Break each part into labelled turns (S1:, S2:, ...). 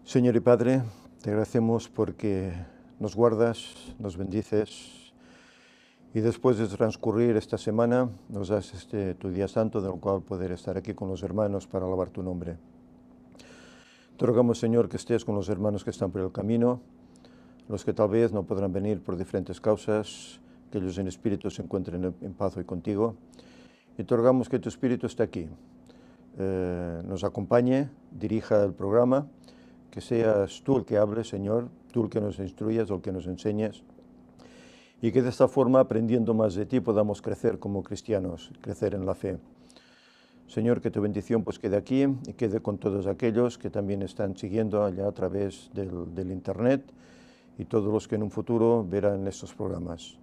S1: Señor y Padre, te agradecemos porque nos guardas, nos bendices y después de transcurrir esta semana nos das tu día santo del cual poder estar aquí con los hermanos para alabar tu nombre. Te rogamos, Señor, que estés con los hermanos que están por el camino, los que tal vez no podrán venir por diferentes causas, que ellos en espíritu se encuentren en paz hoy contigo. Y te rogamos que tu espíritu esté aquí, nos acompañe, dirija el programa, que seas tú el que hables, Señor, tú el que nos instruyas, el que nos enseñes, y que de esta forma, aprendiendo más de ti, podamos crecer como cristianos, crecer en la fe. Señor, que tu bendición pues quede aquí y quede con todos aquellos que también están siguiendo allá a través del Internet y todos los que en un futuro verán estos programas.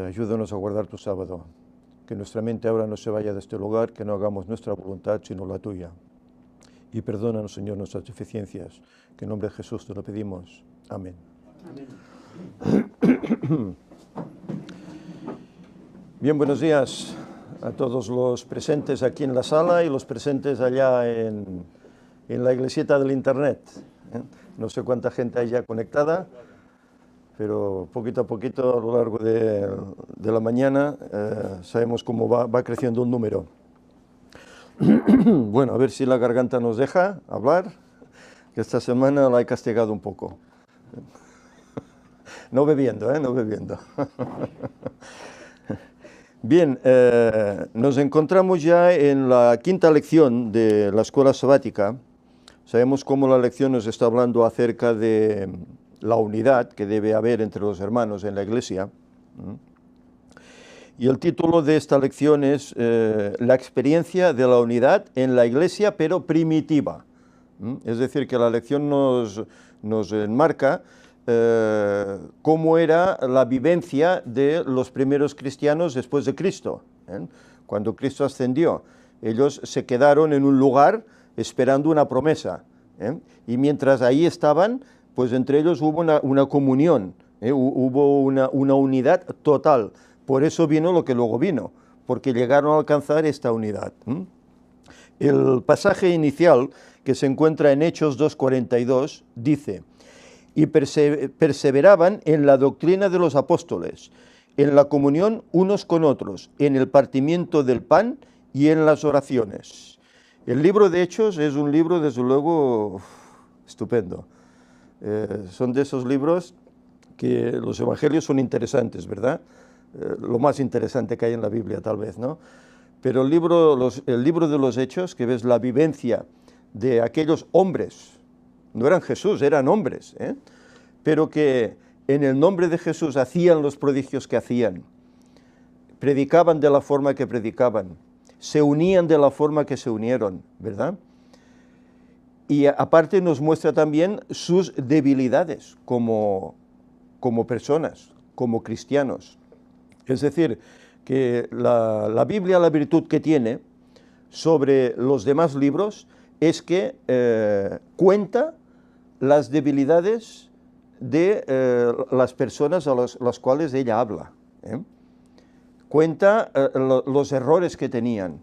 S1: Ayúdanos a guardar tu sábado, que nuestra mente ahora no se vaya de este lugar, que no hagamos nuestra voluntad sino la tuya. Y perdónanos, Señor, nuestras deficiencias, que en nombre de Jesús te lo pedimos. Amén. Amén. Bien, buenos días a todos los presentes aquí en la sala y los presentes allá en la iglesieta del Internet. No sé cuánta gente hay ya conectada, pero poquito a poquito a lo largo de la mañana sabemos cómo va creciendo el número. Bueno, a ver si la garganta nos deja hablar, que esta semana la he castigado un poco. No bebiendo, no bebiendo. Bien, nos encontramos ya en la quinta lección de la escuela sabática. Sabemos cómo la lección nos está hablando acerca de la unidad que debe haber entre los hermanos en la iglesia. Y el título de esta lección es la experiencia de la unidad en la iglesia, pero primitiva. Es decir, que la lección nos enmarca cómo era la vivencia de los primeros cristianos después de Cristo. Cuando Cristo ascendió, ellos se quedaron en un lugar esperando una promesa. Y mientras ahí estaban, pues entre ellos hubo una comunión, hubo una unidad total. Por eso vino lo que luego vino, porque llegaron a alcanzar esta unidad. El pasaje inicial, que se encuentra en Hechos 2:42, dice: y perseveraban en la doctrina de los apóstoles, en la comunión unos con otros, en el partimiento del pan y en las oraciones. El libro de Hechos es un libro, desde luego, estupendo. Son de esos libros que los evangelios son interesantes, ¿verdad? Lo más interesante que hay en la Biblia, tal vez, ¿no? Pero el libro de los Hechos, que ves la vivencia de aquellos hombres, no eran Jesús, eran hombres, pero que en el nombre de Jesús hacían los prodigios que hacían, predicaban de la forma que predicaban, se unían de la forma que se unieron, ¿verdad? Y aparte nos muestra también sus debilidades como personas, como cristianos. Es decir, que la Biblia, la virtud que tiene sobre los demás libros es que cuenta las debilidades de las personas a las cuales ella habla. Cuenta los errores que tenían.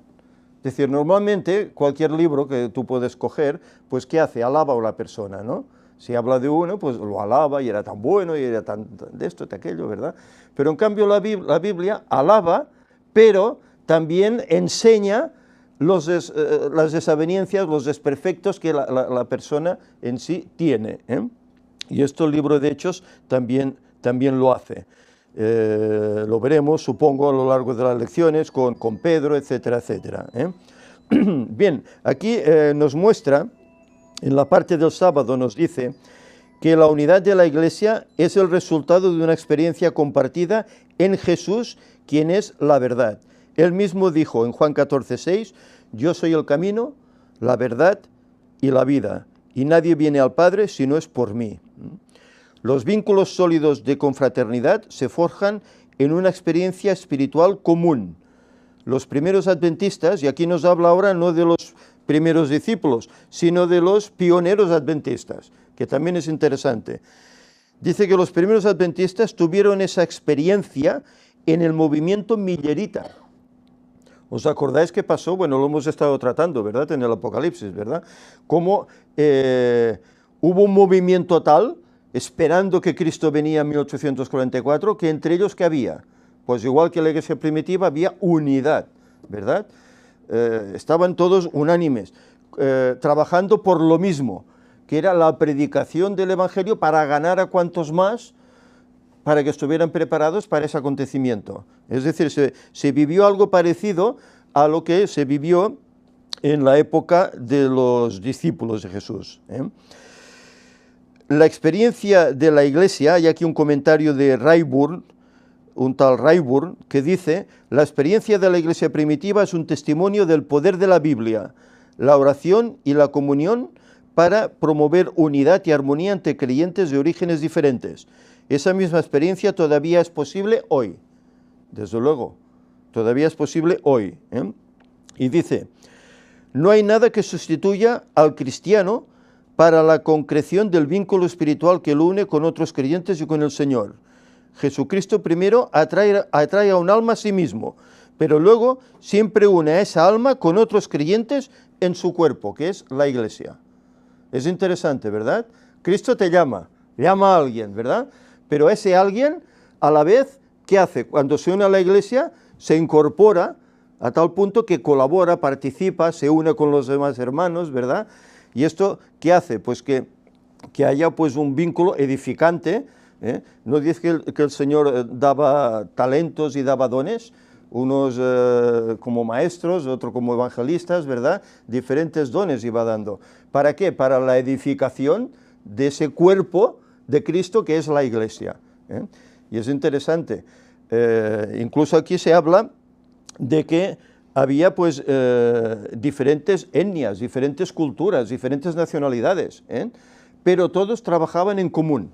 S1: Es decir, normalmente cualquier libro que tú puedes coger, pues ¿qué hace? Alaba a una persona, ¿no? Si habla de uno, pues lo alaba y era tan bueno y era tan de esto, de aquello, ¿verdad? Pero en cambio la Biblia alaba, pero también enseña las desavenencias, los desperfectos que la persona en sí tiene. Y esto el libro de Hechos también lo hace. Lo veremos, supongo, a lo largo de las lecciones con Pedro, etcétera, etcétera. Bien, aquí nos muestra, en la parte del sábado nos dice que la unidad de la iglesia es el resultado de una experiencia compartida en Jesús, quien es la verdad. Él mismo dijo en Juan 14:6, yo soy el camino, la verdad y la vida, y nadie viene al Padre si no es por mí. Los vínculos sólidos de confraternidad se forjan en una experiencia espiritual común. Los primeros adventistas, y aquí nos habla ahora no de los primeros discípulos, sino de los pioneros adventistas, que también es interesante. Dice que los primeros adventistas tuvieron esa experiencia en el movimiento millerita. ¿Os acordáis qué pasó? Bueno, lo hemos estado tratando, ¿verdad? En el Apocalipsis, ¿verdad? Cómo hubo un movimiento tal, esperando que Cristo venía en 1844, que entre ellos, ¿qué había? Pues igual que la iglesia primitiva, había unidad, ¿verdad? Estaban todos unánimes, trabajando por lo mismo, que era la predicación del Evangelio para ganar a cuantos más, para que estuvieran preparados para ese acontecimiento. Es decir, se vivió algo parecido a lo que se vivió en la época de los discípulos de Jesús. La experiencia de la Iglesia, hay aquí un comentario de Rayburn, un tal Rayburn, que dice: la experiencia de la Iglesia primitiva es un testimonio del poder de la Biblia, la oración y la comunión para promover unidad y armonía entre creyentes de orígenes diferentes. Esa misma experiencia todavía es posible hoy, desde luego, todavía es posible hoy. Y dice: no hay nada que sustituya al cristiano para la concreción del vínculo espiritual que lo une con otros creyentes y con el Señor. Jesucristo primero atrae a un alma a sí mismo, pero luego siempre une a esa alma con otros creyentes en su cuerpo, que es la Iglesia. Es interesante, ¿verdad? Cristo te llama a alguien, ¿verdad? Pero ese alguien, a la vez, ¿qué hace? Cuando se une a la Iglesia, se incorpora a tal punto que colabora, participa, se une con los demás hermanos, ¿verdad? Y esto, ¿qué hace? Pues que haya pues un vínculo edificante, ¿eh? No dice que el Señor daba talentos y daba dones, unos como maestros, otros como evangelistas, ¿verdad? Diferentes dones iba dando. ¿Para qué? Para la edificación de ese cuerpo de Cristo que es la Iglesia. Y es interesante. Incluso aquí se habla de que había pues diferentes etnias, diferentes culturas, diferentes nacionalidades, pero todos trabajaban en común.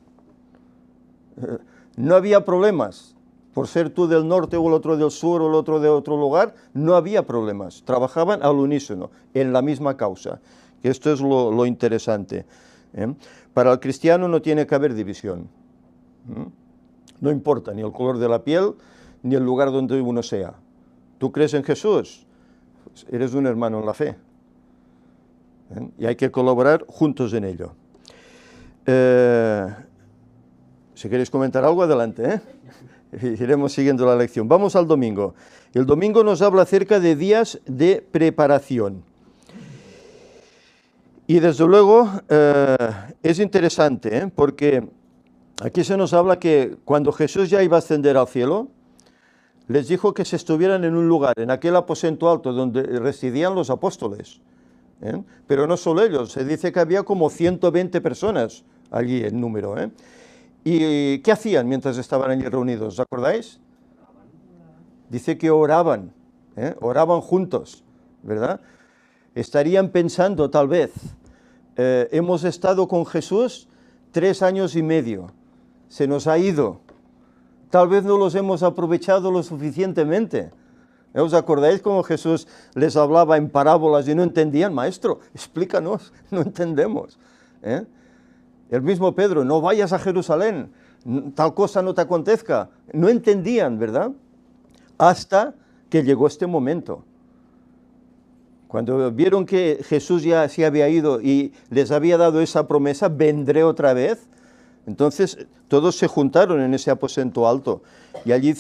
S1: No había problemas. Por ser tú del norte o el otro del sur o el otro de otro lugar, no había problemas. Trabajaban al unísono, en la misma causa. Que esto es lo interesante. Para el cristiano no tiene que haber división. No importa ni el color de la piel, ni el lugar donde uno sea. ¿Tú crees en Jesús? Pues eres un hermano en la fe. Y hay que colaborar juntos en ello. Si queréis comentar algo, adelante, Iremos siguiendo la lección. Vamos al domingo. El domingo nos habla acerca de días de preparación. Y desde luego es interesante, porque aquí se nos habla que cuando Jesús ya iba a ascender al cielo, les dijo que se estuvieran en un lugar, en aquel aposento alto donde residían los apóstoles. Pero no solo ellos, se dice que había como 120 personas allí en número. ¿Y qué hacían mientras estaban allí reunidos? ¿Os acordáis? Dice que oraban, oraban juntos, ¿verdad? Estarían pensando tal vez, hemos estado con Jesús 3 años y medio, se nos ha ido, tal vez no los hemos aprovechado lo suficientemente. ¿Os acordáis cómo Jesús les hablaba en parábolas y no entendían? Maestro, explícanos, no entendemos. El mismo Pedro, no vayas a Jerusalén, tal cosa no te acontezca. No entendían, ¿verdad? Hasta que llegó este momento. Cuando vieron que Jesús ya se había ido y les había dado esa promesa, vendré otra vez, entonces todos se juntaron en ese aposento alto. Y allí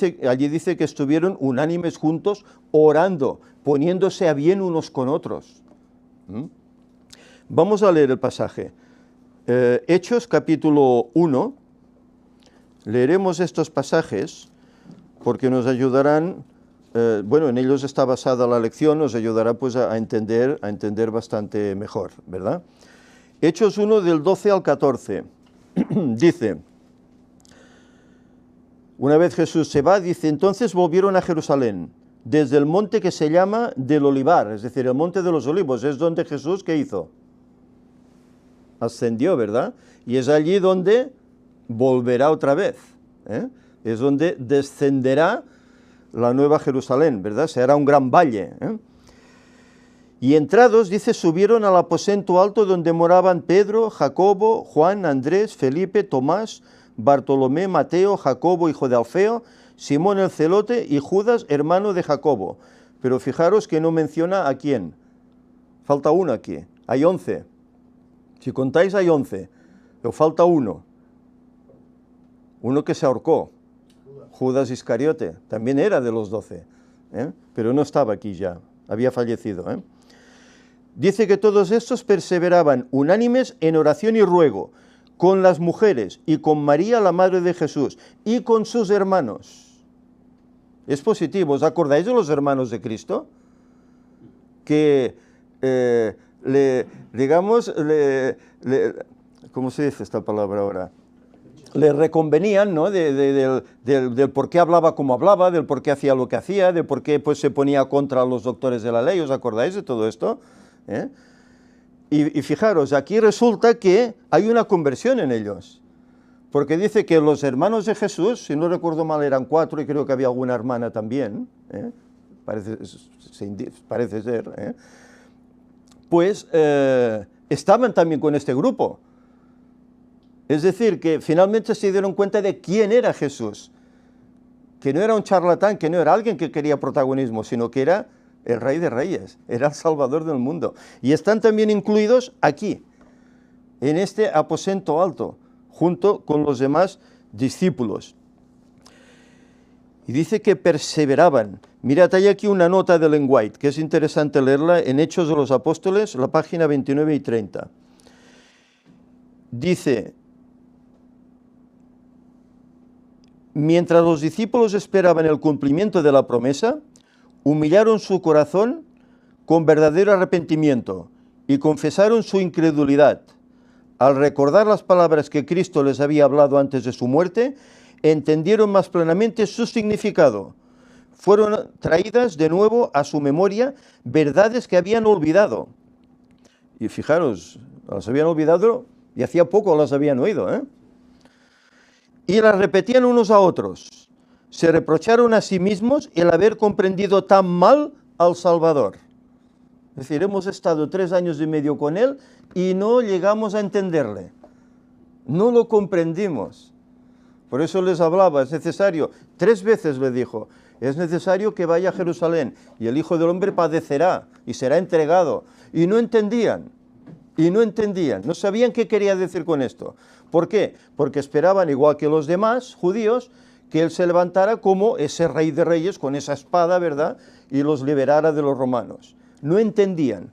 S1: dice que estuvieron unánimes juntos, orando, poniéndose a bien unos con otros. Vamos a leer el pasaje. Hechos capítulo 1, leeremos estos pasajes porque nos ayudarán, en ellos está basada la lección, nos ayudará pues a entender bastante mejor, ¿verdad? Hechos 1 del 12 al 14, dice, una vez Jesús se va, dice, entonces volvieron a Jerusalén, desde el monte que se llama del Olivar, es decir, el monte de los olivos, es donde Jesús, ¿qué hizo? Ascendió, ¿verdad? Y es allí donde volverá otra vez, es donde descenderá la nueva Jerusalén, ¿verdad? Se hará un gran valle. Y entrados, dice, subieron al aposento alto donde moraban Pedro, Jacobo, Juan, Andrés, Felipe, Tomás, Bartolomé, Mateo, Jacobo, hijo de Alfeo, Simón el celote y Judas, hermano de Jacobo. pero fijaros que no menciona a quién. Falta uno aquí, hay 11. Si contáis hay 11, pero falta uno. Uno que se ahorcó, Judas Iscariote, también era de los 12, pero no estaba aquí ya, había fallecido. Dice que todos estos perseveraban unánimes en oración y ruego, con las mujeres y con María, la madre de Jesús, y con sus hermanos. Es positivo, ¿os acordáis de los hermanos de Cristo? Que ¿cómo se dice esta palabra ahora? Le reconvenían, ¿no? Del por qué hablaba como hablaba, del por qué hacía lo que hacía, de por qué pues, se ponía contra los doctores de la ley. ¿Os acordáis de todo esto? Y fijaros, aquí resulta que hay una conversión en ellos, porque dice que los hermanos de Jesús, si no recuerdo mal eran 4 y creo que había alguna hermana también, parece ser, pues estaban también con este grupo. Es decir, que finalmente se dieron cuenta de quién era Jesús, que no era un charlatán, que no era alguien que quería protagonismo, sino que era el Rey de Reyes, era el Salvador del mundo. Y están también incluidos aquí, en este aposento alto, junto con los demás discípulos. Y dice que perseveraban. Mirad, hay aquí una nota de Ellen White, que es interesante leerla en Hechos de los Apóstoles, la página 29 y 30. Dice: mientras los discípulos esperaban el cumplimiento de la promesa, humillaron su corazón con verdadero arrepentimiento y confesaron su incredulidad. Al recordar las palabras que Cristo les había hablado antes de su muerte, entendieron más plenamente su significado. Fueron traídas de nuevo a su memoria verdades que habían olvidado. Y fijaros, las habían olvidado y hacía poco las habían oído, y las repetían unos a otros. Se reprocharon a sí mismos el haber comprendido tan mal al Salvador. Es decir, hemos estado 3 años y medio con Él y no llegamos a entenderle. No lo comprendimos. Por eso les hablaba, es necesario, 3 veces le dijo, es necesario que vaya a Jerusalén y el Hijo del Hombre padecerá y será entregado. Y no entendían, no sabían qué quería decir con esto. ¿Por qué? Porque esperaban, igual que los demás judíos, que Él se levantara como ese Rey de Reyes con esa espada, ¿verdad? Y los liberara de los romanos. No entendían.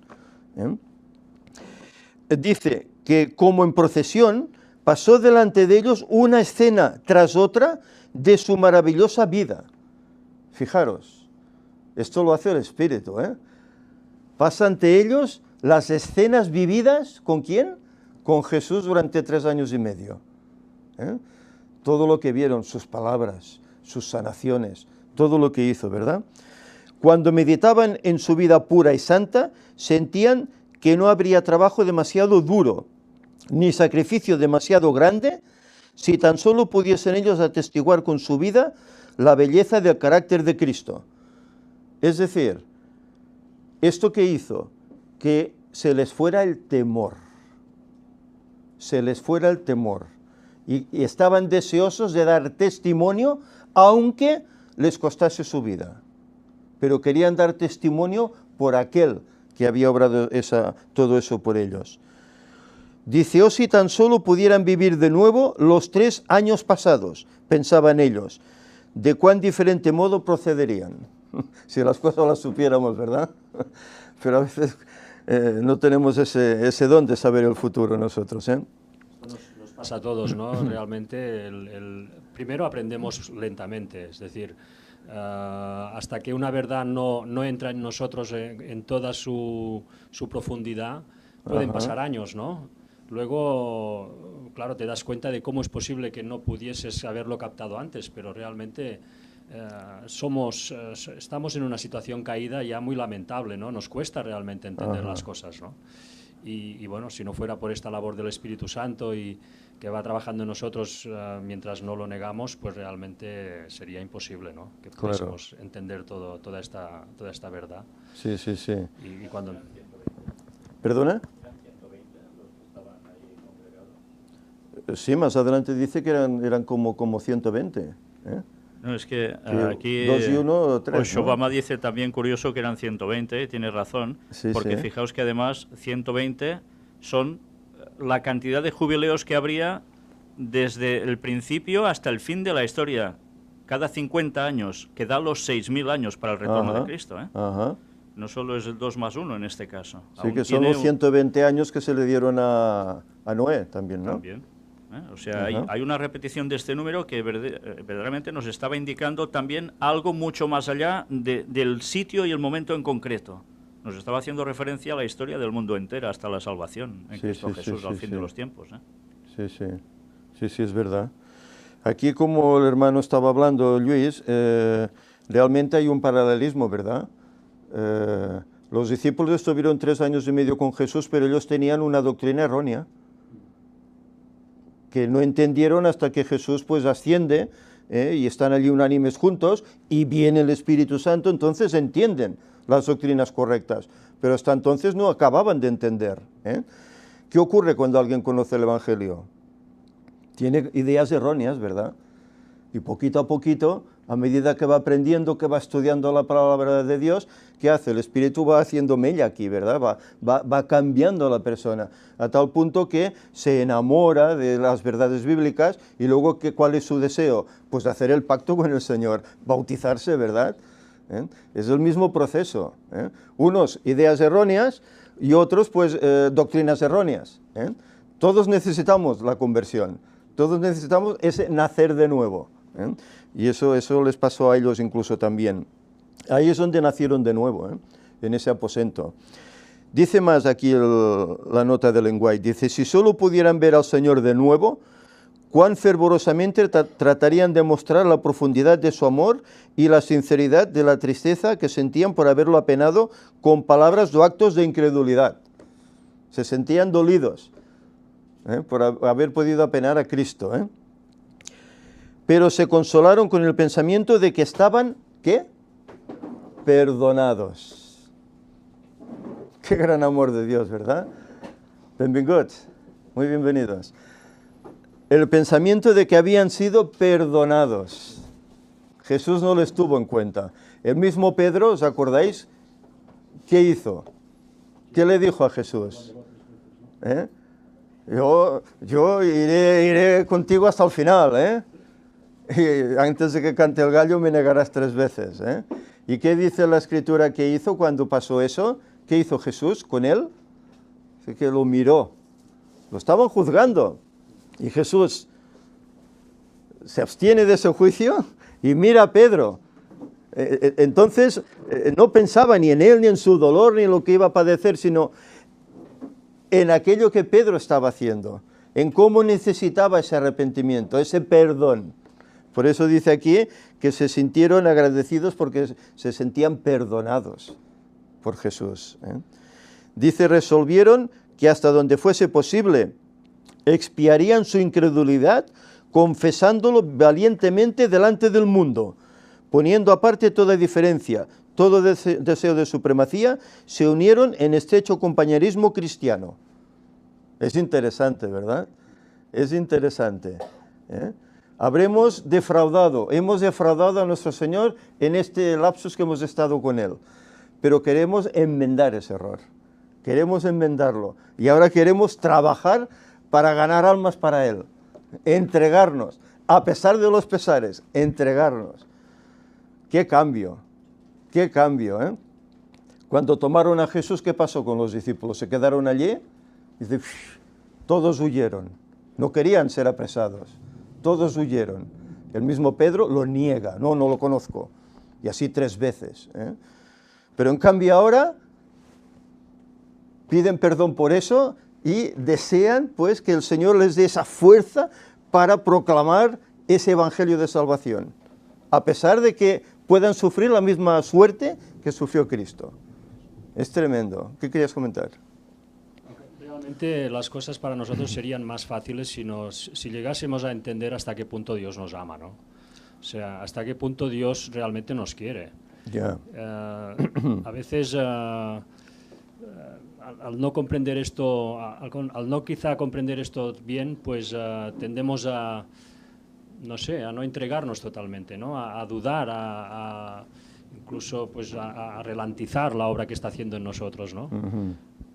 S1: Dice que como en procesión pasó delante de ellos una escena tras otra de su maravillosa vida. Fijaros, esto lo hace el Espíritu, Pasa ante ellos las escenas vividas, ¿con quién? Con Jesús durante 3 años y medio. Todo lo que vieron, sus palabras, sus sanaciones, todo lo que hizo, ¿verdad? Cuando meditaban en su vida pura y santa, sentían que no habría trabajo demasiado duro, ni sacrificio demasiado grande, si tan solo pudiesen ellos atestiguar con su vida la belleza del carácter de Cristo. Es decir, esto que hizo, que se les fuera el temor, y estaban deseosos de dar testimonio, aunque les costase su vida, pero querían dar testimonio por aquel que había obrado todo eso por ellos. Dice, oh, si tan solo pudieran vivir de nuevo los 3 años pasados, pensaban ellos, de cuán diferente modo procederían. Si las cosas las supiéramos, ¿verdad? Pero a veces no tenemos ese don de saber el futuro nosotros,
S2: Nos pasa a todos, ¿no? Realmente, primero aprendemos lentamente, es decir, hasta que una verdad no entra en nosotros en toda su profundidad, pueden pasar años, ¿no? Luego, claro, te das cuenta de cómo es posible que no pudieses haberlo captado antes, pero realmente estamos en una situación caída ya muy lamentable, ¿no? Nos cuesta realmente entender las cosas, ¿no? Y bueno, si no fuera por esta labor del Espíritu Santo y que va trabajando en nosotros mientras no lo negamos, pues realmente sería imposible, ¿no? Que pudiésemos entender toda esta verdad.
S1: Sí, sí, sí.
S2: Y cuando...
S1: ¿Perdona? Sí, más adelante dice que eran como 120,
S3: No, es que
S1: Que
S3: aquí
S1: 2 y 1, 3,
S3: pues
S1: ¿no?
S3: Obama dice también curioso que eran 120, tiene razón,
S1: Sí,
S3: porque
S1: sí.
S3: fijaos que además 120 son la cantidad de jubileos que habría desde el principio hasta el fin de la historia, cada 50 años, que da los 6.000 años para el retorno de
S1: Ajá,
S3: Cristo, ¿eh?
S1: ajá.
S3: No solo es el 2 más 1 en este caso.
S1: Sí,
S3: Aún
S1: que son
S3: tiene
S1: los 120 años que se le dieron a Noé también, ¿no?
S3: también. O sea,
S1: Ajá.
S3: hay una repetición de este número que verdaderamente nos estaba indicando también algo mucho más allá del sitio y el momento en concreto. Nos estaba haciendo referencia a la historia del mundo entera hasta la salvación en
S1: Sí,
S3: Cristo
S1: sí, sí,
S3: Jesús
S1: sí,
S3: al fin
S1: sí.
S3: de los tiempos.
S1: Sí, sí. Sí, sí, es verdad. Aquí, como el hermano estaba hablando, Luis, realmente hay un paralelismo, ¿verdad? Los discípulos estuvieron 3 años y medio con Jesús, pero ellos tenían una doctrina errónea que no entendieron hasta que Jesús pues asciende, y están allí unánimes juntos y viene el Espíritu Santo, entonces entienden las doctrinas correctas, pero hasta entonces no acababan de entender. ¿Qué ocurre cuando alguien conoce el Evangelio? Tiene ideas erróneas, ¿verdad? Y poquito a poquito, a medida que va aprendiendo, que va estudiando la palabra de Dios, ¿qué hace? El Espíritu va haciendo mella aquí, ¿verdad? Va cambiando a la persona, a tal punto que se enamora de las verdades bíblicas y luego, ¿cuál es su deseo? Pues hacer el pacto con el Señor, bautizarse, ¿verdad? Es el mismo proceso. Unos, ideas erróneas, y otros, pues, doctrinas erróneas. Todos necesitamos la conversión, todos necesitamos ese nacer de nuevo. Y eso les pasó a ellos incluso también. Ahí es donde nacieron de nuevo, en ese aposento. Dice más aquí la nota de Ellen White, dice, si solo pudieran ver al Señor de nuevo, cuán fervorosamente tratarían de mostrar la profundidad de su amor y la sinceridad de la tristeza que sentían por haberlo apenado con palabras o actos de incredulidad. Se sentían dolidos por haber podido apenar a Cristo. Pero se consolaron con el pensamiento de que estaban, ¿qué? Perdonados. Qué gran amor de Dios, ¿verdad? Benvinguts, muy bienvenidos. El pensamiento de que habían sido perdonados. Jesús no les tuvo en cuenta. El mismo Pedro, ¿os acordáis? ¿Qué hizo? ¿Qué le dijo a Jesús? Yo iré contigo hasta el final, y antes de que cante el gallo me negarás 3 veces. ¿Y qué dice la Escritura que hizo cuando pasó eso? ¿Qué hizo Jesús con él? Dice que lo miró. Lo estaban juzgando. Y Jesús se abstiene de ese juicio y mira a Pedro. Entonces no pensaba ni en él, ni en su dolor, ni en lo que iba a padecer, sino en aquello que Pedro estaba haciendo, en cómo necesitaba ese arrepentimiento, ese perdón. Por eso dice aquí que se sintieron agradecidos porque se sentían perdonados por Jesús. Dice, resolvieron que hasta donde fuese posible expiarían su incredulidad confesándolo valientemente delante del mundo, poniendo aparte toda diferencia, todo deseo de supremacía, se unieron en estrecho compañerismo cristiano. Es interesante, ¿verdad? Es interesante. Hemos defraudado a nuestro Señor en este lapsus que hemos estado con Él, pero queremos enmendar ese error, queremos enmendarlo, y ahora queremos trabajar para ganar almas para Él, entregarnos, a pesar de los pesares, entregarnos. ¡Qué cambio! ¡Qué cambio! Cuando tomaron a Jesús, ¿qué pasó con los discípulos? ¿Se quedaron allí? Dice, todos huyeron, no querían ser apresados, todos huyeron. El mismo Pedro lo niega, no lo conozco, y así 3 veces. Pero en cambio ahora piden perdón por eso y desean pues que el Señor les dé esa fuerza para proclamar ese evangelio de salvación, a pesar de que puedan sufrir la misma suerte que sufrió Cristo. Es tremendo. ¿Qué querías comentar?
S2: Realmente las cosas para nosotros serían más fáciles si llegásemos a entender hasta qué punto Dios nos ama, ¿no? O sea, hasta qué punto Dios realmente nos quiere.
S1: Yeah.
S2: A veces, al no comprender esto, al no quizá comprender esto bien, pues tendemos a no sé, a no entregarnos totalmente, ¿no? A dudar, incluso pues a ralentizar la obra que está haciendo en nosotros, ¿no?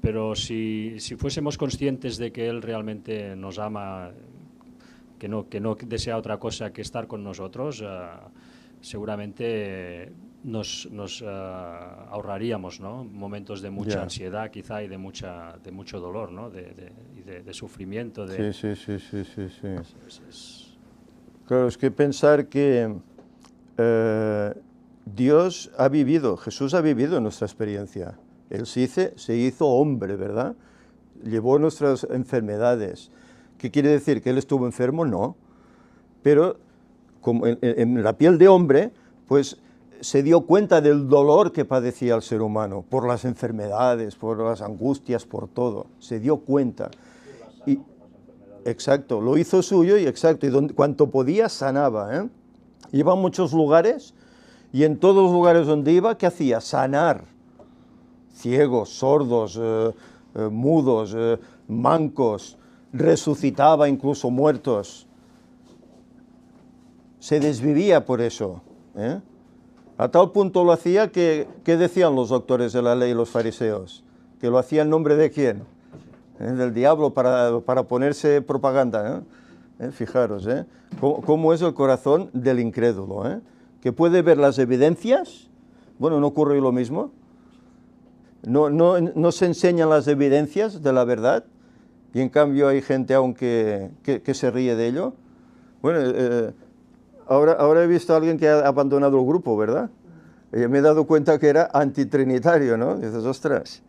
S2: Pero si fuésemos conscientes de que Él realmente nos ama, que no desea otra cosa que estar con nosotros, seguramente nos ahorraríamos, ¿no? Momentos de mucha ansiedad quizá y de mucho dolor, ¿no? de sufrimiento.
S1: Sí. Claro, es que pensar que Dios ha vivido, Jesús ha vivido nuestra experiencia. Él se hizo hombre, ¿verdad? Llevó nuestras enfermedades. ¿Qué quiere decir? ¿Que Él estuvo enfermo? No. Pero como en la piel de hombre, pues se dio cuenta del dolor que padecía el ser humano, por las enfermedades, por las angustias, por todo. Se dio cuenta. Y, exacto, lo hizo suyo y cuanto podía sanaba, ¿eh? Iba a muchos lugares y en todos los lugares donde iba, ¿qué hacía? Sanar. Ciegos, sordos, mudos, mancos, resucitaba incluso muertos. Se desvivía por eso, ¿eh? A tal punto lo hacía que decían los doctores de la ley y los fariseos, que lo hacía en nombre de quién, del diablo, para ponerse propaganda, ¿eh? Fijaros, ¿eh? Cómo es el corazón del incrédulo, ¿eh? Que puede ver las evidencias. Bueno, ¿no ocurre lo mismo? No se enseñan las evidencias de la verdad y en cambio hay gente aún que se ríe de ello. Bueno, ahora he visto a alguien que ha abandonado el grupo, ¿verdad? Y me he dado cuenta que era antitrinitario, ¿no? Dices, ostras.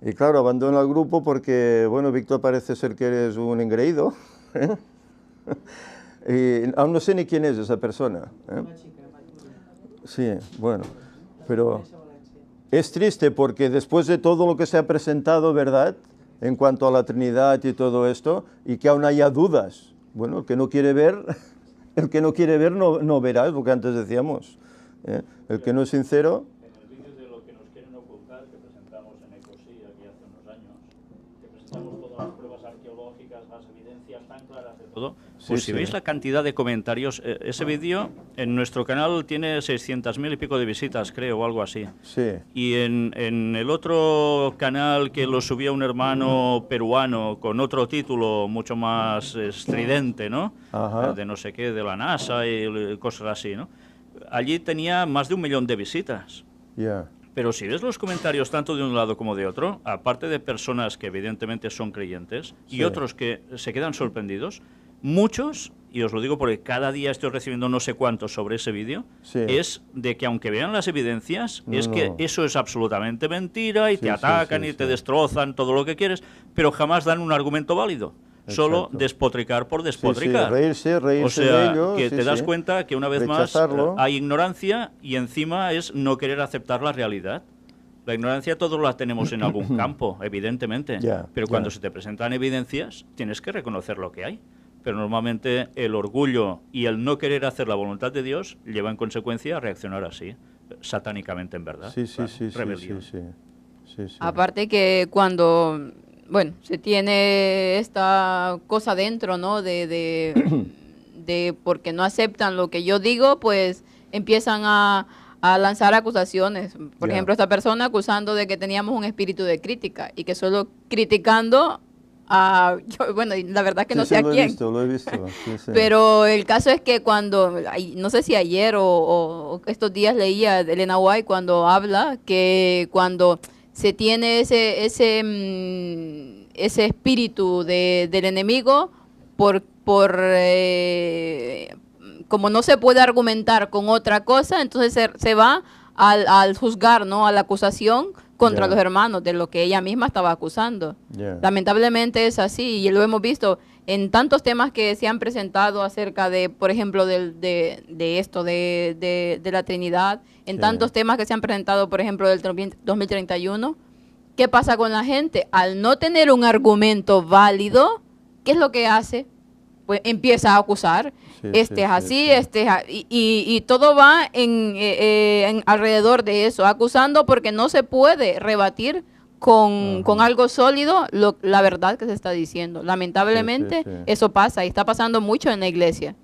S1: Y claro, abandona el grupo porque, bueno, Víctor, parece ser que eres un engreído, ¿eh? Y aún no sé ni quién es esa persona, ¿eh? Sí, bueno, pero es triste porque después de todo lo que se ha presentado, ¿verdad?, en cuanto a la Trinidad y todo esto, y que aún haya dudas. Bueno, el que no quiere ver no verá, es lo que antes decíamos, ¿eh? El que no es sincero.
S3: En el vídeo de lo que nos quieren ocultar, que presentamos en Ecosí aquí hace unos años, que presentamos todas las pruebas arqueológicas, las evidencias tan claras de todo, pues si veis la cantidad de comentarios, ese vídeo en nuestro canal tiene 600.000 y pico de visitas, creo, o algo así.
S1: Sí.
S3: Y en el otro canal que lo subía un hermano peruano con otro título mucho más estridente, ¿no?
S1: Ajá.
S3: De no sé qué, de la NASA y cosas así, ¿no? Allí tenía más de 1 millón de visitas.
S1: Ya.
S3: Pero si ves los comentarios tanto de un lado como de otro, aparte de personas que evidentemente son creyentes y otros que se quedan sorprendidos, muchos, y os lo digo porque cada día estoy recibiendo no sé cuántos sobre ese vídeo, es de que aunque vean las evidencias, que eso es absolutamente mentira y te atacan y te destrozan todo lo que quieres, pero jamás dan un argumento válido. Solo despotricar por despotricar.
S1: Reírse
S3: o sea,
S1: de ello,
S3: que te das cuenta que una vez
S1: rechazarlo.
S3: más hay ignorancia y encima es no querer aceptar la realidad. La ignorancia todos la tenemos en algún campo, evidentemente, pero cuando se te presentan evidencias tienes que reconocer lo que hay. Pero normalmente el orgullo y el no querer hacer la voluntad de Dios lleva en consecuencia a reaccionar así, satánicamente en verdad. Rebelión.
S1: Sí.
S4: Aparte que cuando, bueno, se tiene esta cosa dentro, ¿no? De porque no aceptan lo que yo digo, pues empiezan a lanzar acusaciones. Por ejemplo, esta persona acusando de que teníamos un espíritu de crítica y que solo criticando bueno, la verdad que no sé a quién.
S1: Lo he visto.
S4: Pero el caso es que cuando, no sé si ayer o estos días leía de Elena White cuando habla que cuando se tiene ese espíritu del enemigo, como no se puede argumentar con otra cosa, entonces se va al juzgar, ¿no? A la acusación contra los hermanos de lo que ella misma estaba acusando. Lamentablemente es así y lo hemos visto en tantos temas que se han presentado acerca de, por ejemplo, de esto, de la Trinidad, en tantos temas que se han presentado, por ejemplo, del 2031. ¿Qué pasa con la gente? Al no tener un argumento válido, ¿qué es lo que hace? Pues empieza a acusar. Este es así. Y todo va en alrededor de eso, acusando porque no se puede rebatir con algo sólido la verdad que se está diciendo. Lamentablemente eso pasa y está pasando mucho en la iglesia.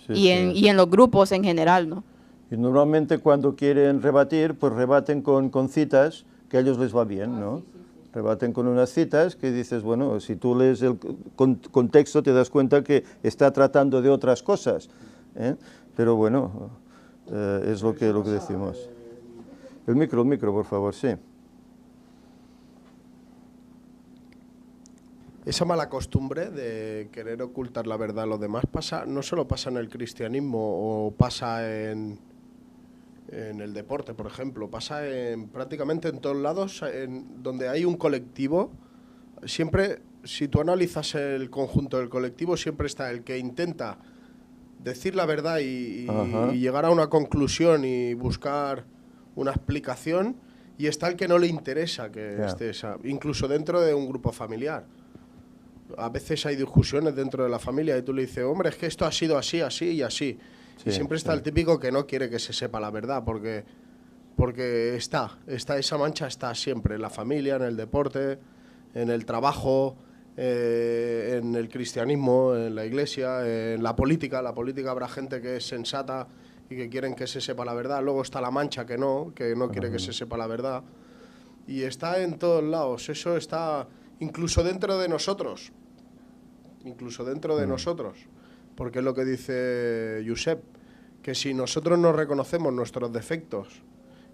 S4: y en los grupos en general, ¿no?
S1: Y normalmente cuando quieren rebatir, pues rebaten con citas que a ellos les va bien, ¿no? Rebaten con unas citas que dices, bueno, si tú lees el contexto te das cuenta que está tratando de otras cosas, ¿eh? Pero bueno, es lo que decimos. El micro, por favor, sí.
S5: Esa mala costumbre de querer ocultar la verdad a los demás no solo pasa en el cristianismo o pasa en el deporte, por ejemplo, pasa prácticamente en todos lados, donde hay un colectivo. Siempre, si tú analizas el conjunto del colectivo, siempre está el que intenta decir la verdad y llegar a una conclusión y buscar una explicación, y está el que no le interesa que esté esa, incluso dentro de un grupo familiar. A veces hay discusiones dentro de la familia y tú le dices, hombre, es que esto ha sido así, así y así. Sí, y siempre está el típico que no quiere que se sepa la verdad, porque esa mancha está siempre, en la familia, en el deporte, en el trabajo, en el cristianismo, en la iglesia, en la política. La política habrá gente que es sensata y que quieren que se sepa la verdad. Luego está la mancha que no quiere que se sepa la verdad. Y está en todos lados. Eso está incluso dentro de nosotros. Porque es lo que dice Josep, que si nosotros no reconocemos nuestros defectos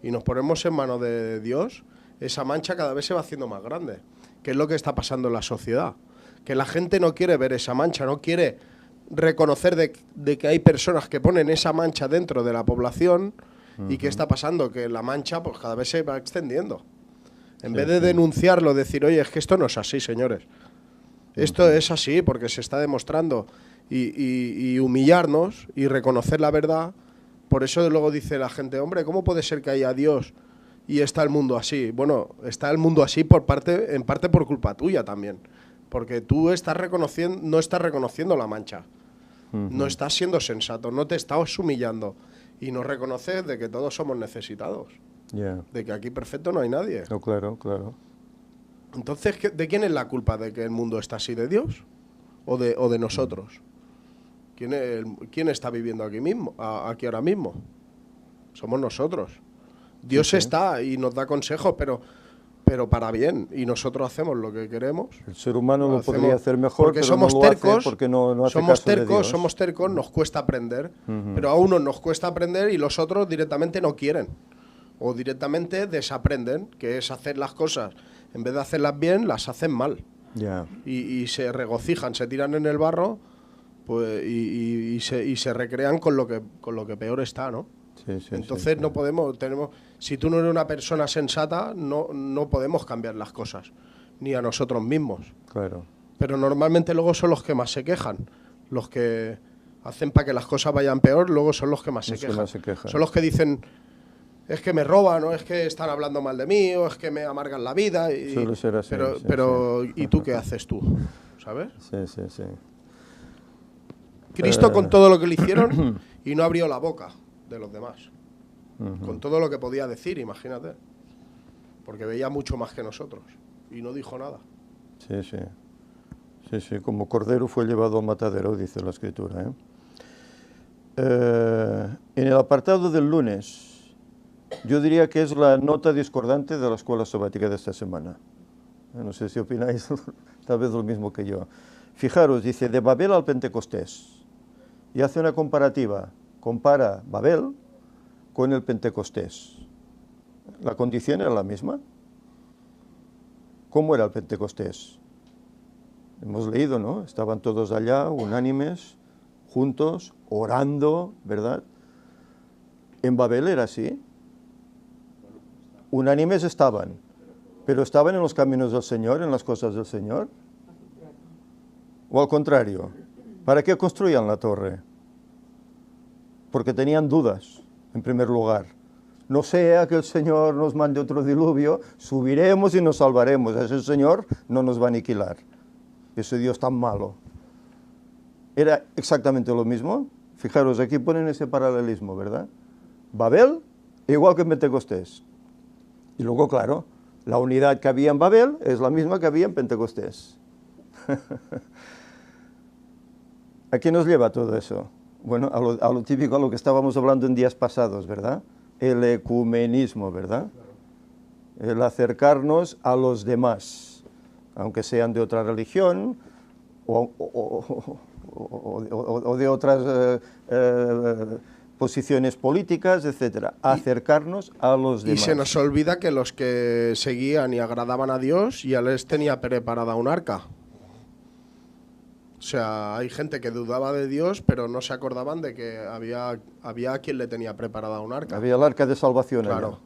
S5: y nos ponemos en manos de Dios, esa mancha cada vez se va haciendo más grande, que es lo que está pasando en la sociedad, que la gente no quiere ver esa mancha, no quiere reconocer de que hay personas que ponen esa mancha dentro de la población. ¿Y qué está pasando? Que la mancha pues cada vez se va extendiendo. En vez de denunciarlo, decir, oye, es que esto no es así, señores. Esto es así porque se está demostrando, y humillarnos y reconocer la verdad. Por eso luego dice la gente, hombre, ¿cómo puede ser que haya Dios y está el mundo así? Bueno, está el mundo así en parte por culpa tuya también, porque tú no estás reconociendo la mancha, no estás siendo sensato, no te estás humillando y no reconoces de que todos somos necesitados, de que aquí perfecto no hay nadie.
S1: No, claro.
S5: Entonces, ¿de quién es la culpa de que el mundo está así? ¿De Dios o de nosotros? ¿Quién está viviendo aquí ahora mismo? Somos nosotros. Dios está y nos da consejos, pero para bien, y nosotros hacemos lo que queremos.
S1: El ser humano lo podría hacer mejor,
S5: porque
S1: pero
S5: somos
S1: no
S5: tercos,
S1: lo hace porque no hace caso de Dios.
S5: Somos tercos, nos cuesta aprender, pero a unos nos cuesta aprender y los otros directamente no quieren, o directamente desaprenden, que es hacer las cosas, en vez de hacerlas bien, las hacen mal. Y se regocijan, se tiran en el barro, pues, y se recrean con lo que peor está, ¿no? Entonces no podemos, si tú no eres una persona sensata, no podemos cambiar las cosas, ni a nosotros mismos.
S1: Claro.
S5: Pero normalmente luego son los que más se quejan, los que hacen para que las cosas vayan peor, luego son los que más se quejan. Son los que dicen, es que me roban, o es que están hablando mal de mí, o es que me amargan la vida.
S1: Suele ser así.
S5: Pero ¿y tú qué haces tú? ¿Sabes?
S1: Sí.
S5: Cristo con todo lo que le hicieron y no abrió la boca de los demás. Con todo lo que podía decir, imagínate. Porque veía mucho más que nosotros y no dijo nada.
S1: Sí, como cordero fue llevado al matadero, dice la Escritura. En el apartado del lunes, yo diría que es la nota discordante de la escuela sabática de esta semana. No sé si opináis tal vez lo mismo que yo. Fijaros, dice, de Babel al Pentecostés. Y hace una comparativa. Compara Babel con el Pentecostés. ¿La condición era la misma? ¿Cómo era el Pentecostés? Hemos leído, ¿no? Estaban todos allá, unánimes, juntos, orando, ¿verdad? ¿En Babel era así? Unánimes estaban, pero estaban en los caminos del Señor, en las cosas del Señor. ¿O al contrario? ¿Para qué construían la torre? Porque tenían dudas, en primer lugar. No sea que el Señor nos mande otro diluvio, subiremos y nos salvaremos. Ese Señor no nos va a aniquilar. Ese Dios tan malo. ¿Era exactamente lo mismo? Fijaros, aquí ponen ese paralelismo, ¿verdad? Babel, igual que en Pentecostés. Y luego, claro, la unidad que había en Babel es la misma que había en Pentecostés. ¿A qué nos lleva todo eso? Bueno, a lo típico, a lo que estábamos hablando en días pasados, ¿verdad? El ecumenismo, ¿verdad? El acercarnos a los demás, aunque sean de otra religión o de otras posiciones políticas, etcétera. Acercarnos a los demás.
S5: Y se nos olvida que los que seguían y agradaban a Dios ya les tenía preparada un arca. O sea, hay gente que dudaba de Dios, pero no se acordaban de que había quien le tenía preparada un arca.
S1: Había el arca de salvación.
S5: Claro.
S1: Allá.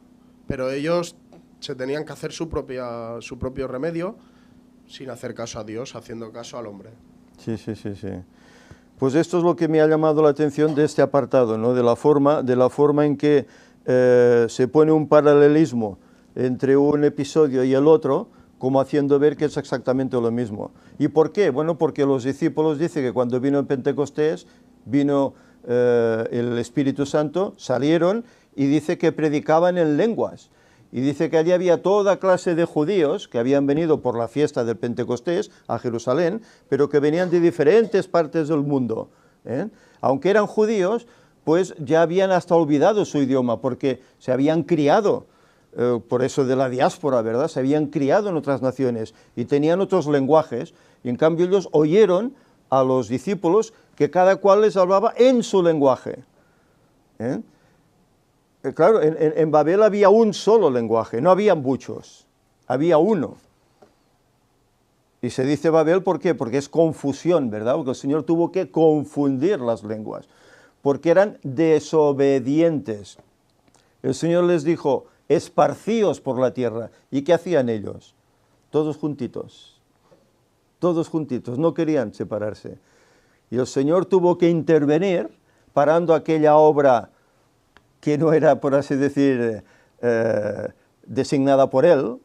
S5: Pero ellos se tenían que hacer su propio remedio sin hacer caso a Dios, haciendo caso al hombre.
S1: Sí. Pues esto es lo que me ha llamado la atención de este apartado, ¿no? De la forma en que se pone un paralelismo entre un episodio y el otro, como haciendo ver que es exactamente lo mismo. ¿Y por qué? Bueno, porque los discípulos dicen que cuando vino el Pentecostés, vino el Espíritu Santo, salieron y dice que predicaban en lenguas. Y dice que allí había toda clase de judíos que habían venido por la fiesta del Pentecostés a Jerusalén, pero que venían de diferentes partes del mundo. Aunque eran judíos, pues ya habían hasta olvidado su idioma, porque se habían criado, por eso de la diáspora, ¿verdad? Se habían criado en otras naciones y tenían otros lenguajes, y en cambio ellos oyeron a los discípulos que cada cual les hablaba en su lenguaje. Claro, en Babel había un solo lenguaje, no había muchos, había uno. Y se dice Babel, ¿por qué? Porque es confusión, ¿verdad? Porque el Señor tuvo que confundir las lenguas, porque eran desobedientes. El Señor les dijo, esparcíos por la tierra. ¿Y qué hacían ellos? Todos juntitos, no querían separarse. Y el Señor tuvo que intervenir, parando aquella obra que no era, por así decir, designada por Él,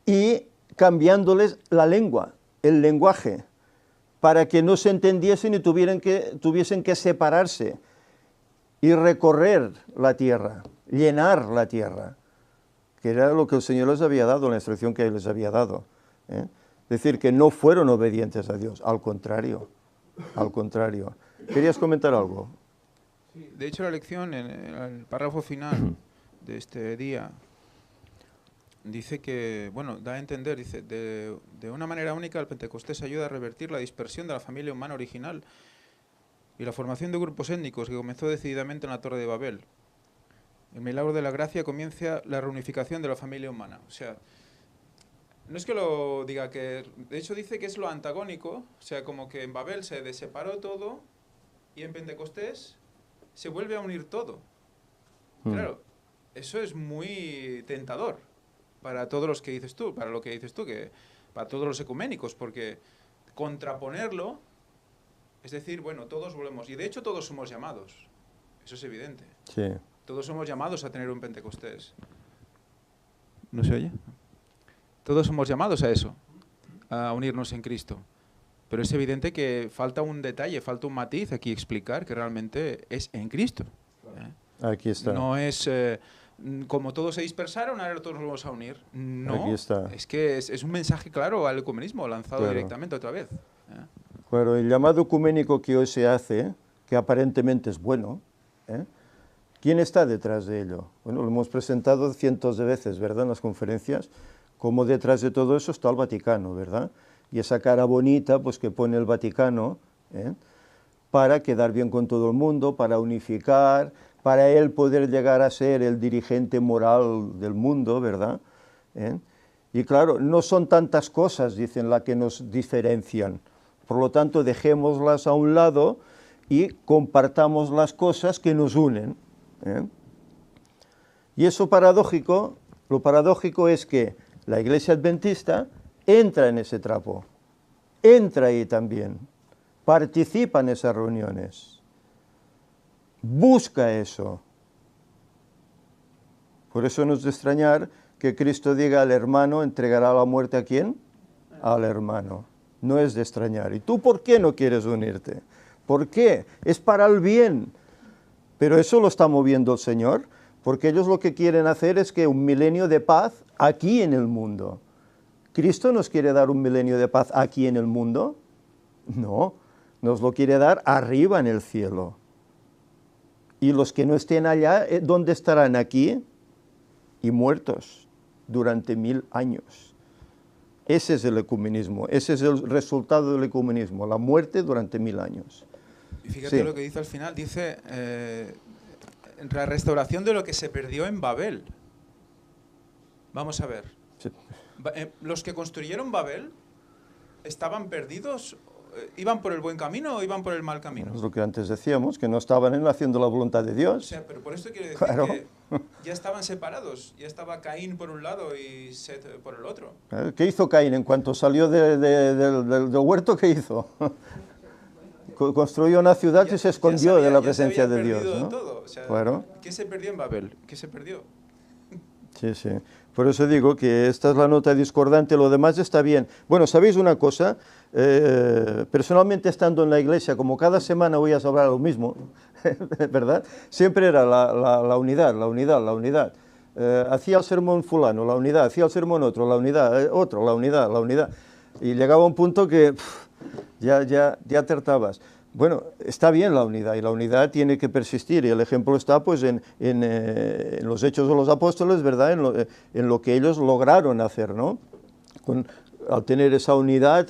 S1: y cambiándoles la lengua, el lenguaje, para que no se entendiesen y tuviesen que separarse y recorrer la tierra, llenar la tierra, que era lo que el Señor les había dado, la instrucción que Él les había dado. Es decir, que no fueron obedientes a Dios, al contrario. ¿Querías comentar algo?
S6: Sí, de hecho, la lección, en el párrafo final de este día, dice que, bueno, da a entender, dice, de una manera única el Pentecostés ayuda a revertir la dispersión de la familia humana original y la formación de grupos étnicos que comenzó decididamente en la Torre de Babel. El milagro de la gracia comienza la reunificación de la familia humana. O sea, no es que lo diga que... De hecho dice que es lo antagónico, o sea, como que en Babel se separó todo y en Pentecostés se vuelve a unir todo. Claro, eso es muy tentador para todos los que dices tú, para lo que dices tú, que para todos los ecuménicos, porque contraponerlo, es decir, bueno, todos volvemos, y de hecho todos somos llamados, eso es evidente.
S1: Sí.
S6: Todos somos llamados a tener un Pentecostés. ¿No se oye? Todos somos llamados a eso, a unirnos en Cristo. Pero es evidente que falta un detalle, falta un matiz aquí explicar que realmente es en Cristo.
S1: Aquí está.
S6: No es como todos se dispersaron, ahora todos nos vamos a unir. No,
S1: aquí está.
S6: Es que es un mensaje claro al ecumenismo, lanzado directamente otra vez.
S1: Claro, el llamado ecuménico que hoy se hace, que aparentemente es bueno, ¿quién está detrás de ello? Bueno, lo hemos presentado cientos de veces, ¿verdad?, en las conferencias, como detrás de todo eso está el Vaticano, ¿verdad? Y esa cara bonita pues que pone el Vaticano para quedar bien con todo el mundo, para unificar, para él poder llegar a ser el dirigente moral del mundo, ¿verdad? Y claro, no son tantas cosas, dicen, las que nos diferencian. Por lo tanto, dejémoslas a un lado y compartamos las cosas que nos unen. Y eso lo paradójico es que la Iglesia Adventista entra en ese trapo, entra ahí también, participa en esas reuniones, busca eso. Por eso no es de extrañar que Cristo diga al hermano, entregará la muerte ¿a quién? Al hermano. No es de extrañar. ¿Y tú por qué no quieres unirte? ¿Por qué? Es para el bien. Pero eso lo está moviendo el Señor, porque ellos lo que quieren hacer es que un milenio de paz aquí en el mundo. ¿Cristo nos quiere dar un milenio de paz aquí en el mundo? No. nos lo quiere dar arriba en el cielo. Y los que no estén allá, ¿dónde estarán? Aquí y muertos durante 1000 años. Ese es el ecumenismo, ese es el resultado del ecumenismo, la muerte durante 1000 años.
S6: Y fíjate
S1: Sí.
S6: lo que dice al final, dice la restauración de lo que se perdió en Babel. Vamos a ver.
S1: Sí.
S6: Los que construyeron Babel estaban perdidos, iban por el buen camino o iban por el mal camino.
S1: Es lo que antes decíamos, que no estaban haciendo la voluntad de
S6: O
S1: Dios.
S6: sea, pero por esto quiero decir
S1: Claro.
S6: que ya estaban separados, ya estaba Caín por un lado y Set por el otro.
S1: ¿Qué hizo Caín en cuanto salió del huerto? ¿Qué hizo? Construyó una ciudad y se escondió de la presencia de Dios, ¿no?
S6: Todo. O sea,
S1: Claro.
S6: ¿qué se perdió en Babel? ¿Qué se perdió?
S1: Sí, sí. Por eso digo que esta es la nota discordante, lo demás está bien. Bueno, ¿sabéis una cosa? Personalmente estando en la iglesia, como cada semana voy a hablar lo mismo, ¿verdad? Siempre era la unidad, la unidad, la unidad. Hacía el sermón fulano, la unidad, hacía el sermón otro, la unidad, otro, la unidad, la unidad. Y llegaba un punto que ya te hartabas. Bueno, está bien la unidad y la unidad tiene que persistir y el ejemplo está pues en los Hechos de los Apóstoles, ¿verdad? En lo que ellos lograron hacer, ¿no? Al tener esa unidad,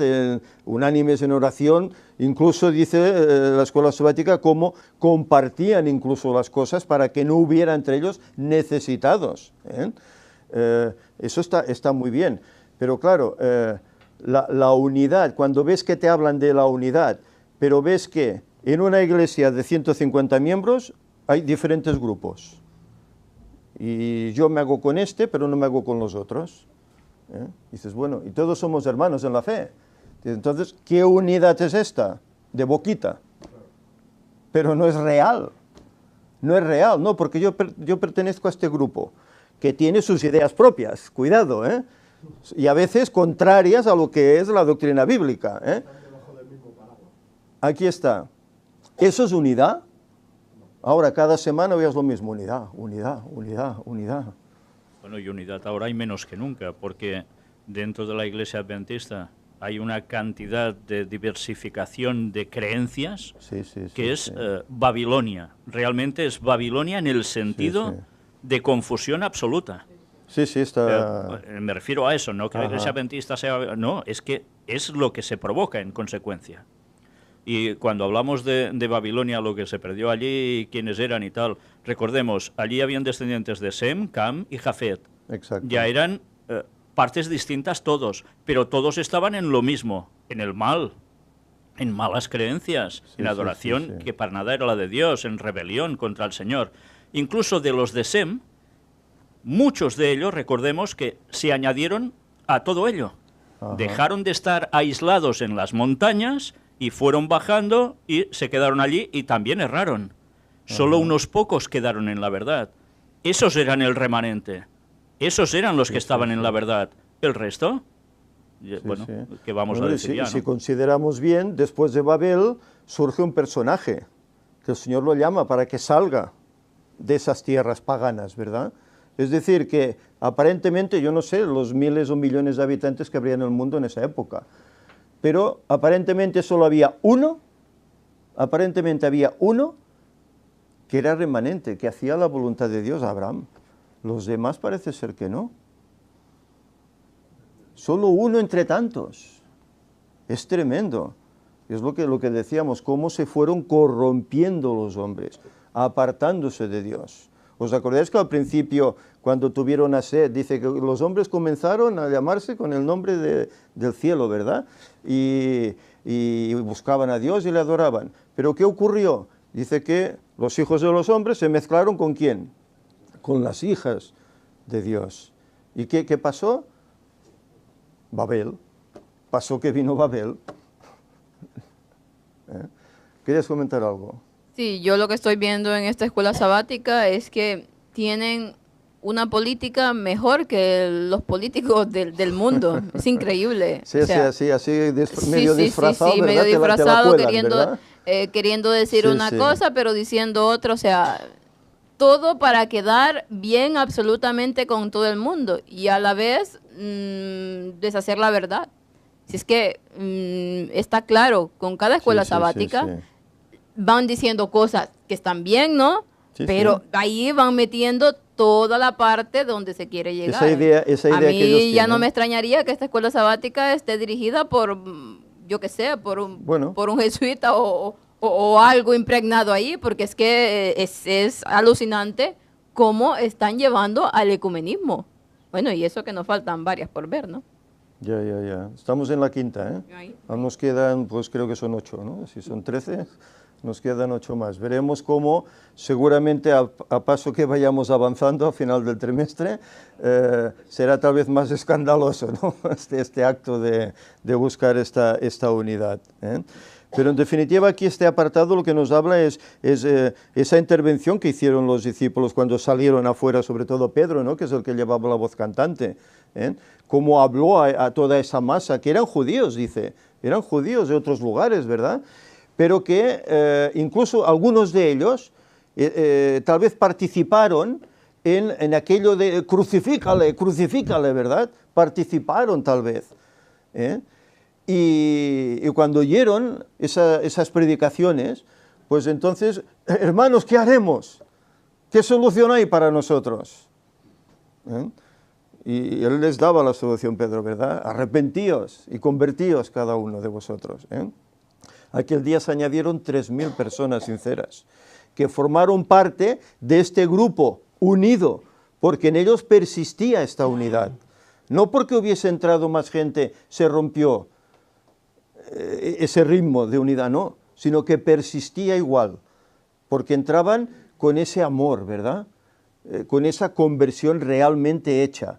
S1: unánimes en oración, incluso dice la escuela sabática cómo compartían incluso las cosas para que no hubiera entre ellos necesitados. Eso está muy bien, pero claro, la unidad, cuando ves que te hablan de la unidad, pero ves que en una iglesia de 150 miembros hay diferentes grupos. Y yo me hago con este, pero no me hago con los otros. Dices, bueno, y todos somos hermanos en la fe. Entonces, ¿qué unidad es esta? De boquita. Pero no es real. No es real, no, porque yo pertenezco a este grupo, que tiene sus ideas propias, cuidado, y a veces contrarias a lo que es la doctrina bíblica. Aquí está. ¿Eso es unidad? Ahora, cada semana veas lo mismo, unidad, unidad, unidad, unidad.
S3: Bueno, y unidad ahora hay menos que nunca, porque dentro de la Iglesia Adventista hay una cantidad de diversificación de creencias que es Babilonia. Realmente es Babilonia en el sentido de confusión absoluta.
S1: Sí, está...
S3: me refiero a eso, no que la Iglesia Adventista sea... No, es que es lo que se provoca en consecuencia. Y cuando hablamos de Babilonia, lo que se perdió allí, quiénes eran y tal, recordemos, allí habían descendientes de Sem, Cam y Jafet.
S1: Exacto.
S3: Ya eran partes distintas todos, pero todos estaban en lo mismo, en el mal, en malas creencias, en adoración que para nada era la de Dios, en rebelión contra el Señor. Incluso de los de Sem, muchos de ellos, recordemos, que se añadieron a todo ello. Dejaron de estar aislados en las montañas y fueron bajando y se quedaron allí y también erraron. Solo unos pocos quedaron en la verdad. Esos eran el remanente. Esos eran los que estaban en la verdad. ¿El resto? Bueno, ¿qué vamos a decir ya, ¿no?
S1: Si consideramos bien, después de Babel surge un personaje que el Señor lo llama para que salga de esas tierras paganas, ¿verdad? Es decir, que aparentemente, yo no sé los miles o millones de habitantes que habría en el mundo en esa época, pero aparentemente solo había uno, que era remanente, que hacía la voluntad de Dios, Abraham. Los demás parece ser que no. Solo uno entre tantos. Es tremendo. Es lo que decíamos, cómo se fueron corrompiendo los hombres, apartándose de Dios. ¿Os acordáis que al principio, cuando tuvieron a sed, dice que los hombres comenzaron a llamarse con el nombre del cielo, ¿verdad? Y buscaban a Dios y le adoraban. ¿Pero qué ocurrió? Dice que los hijos de los hombres se mezclaron ¿con quién? Con las hijas de Dios. ¿Y qué pasó? Babel. Pasó que vino Babel. ¿Querías comentar algo?
S4: Sí, yo lo que estoy viendo en esta escuela sabática es que tienen una política mejor que los políticos del mundo. Es increíble.
S1: Sí, o sea, así medio disfrazado, ¿verdad?
S4: Medio disfrazado,
S1: te la cuelan,
S4: queriendo decir una cosa, pero diciendo otra. O sea, todo para quedar bien absolutamente con todo el mundo y a la vez deshacer la verdad. Si es que está claro, con cada escuela
S1: Sí,
S4: sabática van diciendo cosas que están bien, ¿no?
S1: Sí,
S4: pero
S1: sí.
S4: ahí van metiendo toda la parte donde se quiere llegar.
S1: Esa idea
S4: a
S1: que ellos
S4: mí ya no
S1: tienen.
S4: me extrañaría que esta escuela sabática esté dirigida por, yo qué sé,
S1: Bueno.
S4: por un jesuita o algo impregnado ahí, porque es que es alucinante cómo están llevando al ecumenismo. Bueno, y eso que nos faltan varias por ver, ¿no?
S1: Ya. Estamos en la quinta, ¿eh?
S4: Ahí.
S1: Aún nos quedan, pues creo que son 8, ¿no? Si son 13, nos quedan 8 más. Veremos cómo, seguramente a paso que vayamos avanzando a final del trimestre, será tal vez más escandaloso, ¿no? este acto de buscar esta unidad, ¿eh? Pero en definitiva aquí este apartado lo que nos habla es esa intervención que hicieron los discípulos cuando salieron afuera, sobre todo Pedro, ¿no? Que es el que llevaba la voz cantante, ¿eh? Cómo habló a toda esa masa, que eran judíos, dice, eran judíos de otros lugares, ¿verdad? Pero que incluso algunos de ellos tal vez participaron en aquello de crucifícale, ¿verdad? Participaron tal vez, ¿eh? Y cuando oyeron esas predicaciones, pues entonces, hermanos, ¿qué haremos? ¿Qué solución hay para nosotros? ¿Eh? Y él les daba la solución, Pedro, ¿verdad? Arrepentíos y convertíos cada uno de vosotros, ¿eh? Aquel día se añadieron 3.000 personas sinceras, que formaron parte de este grupo unido, porque en ellos persistía esta unidad. No porque hubiese entrado más gente, se rompió ese ritmo de unidad, no, sino que persistía igual, porque entraban con ese amor, ¿verdad? Con esa conversión realmente hecha,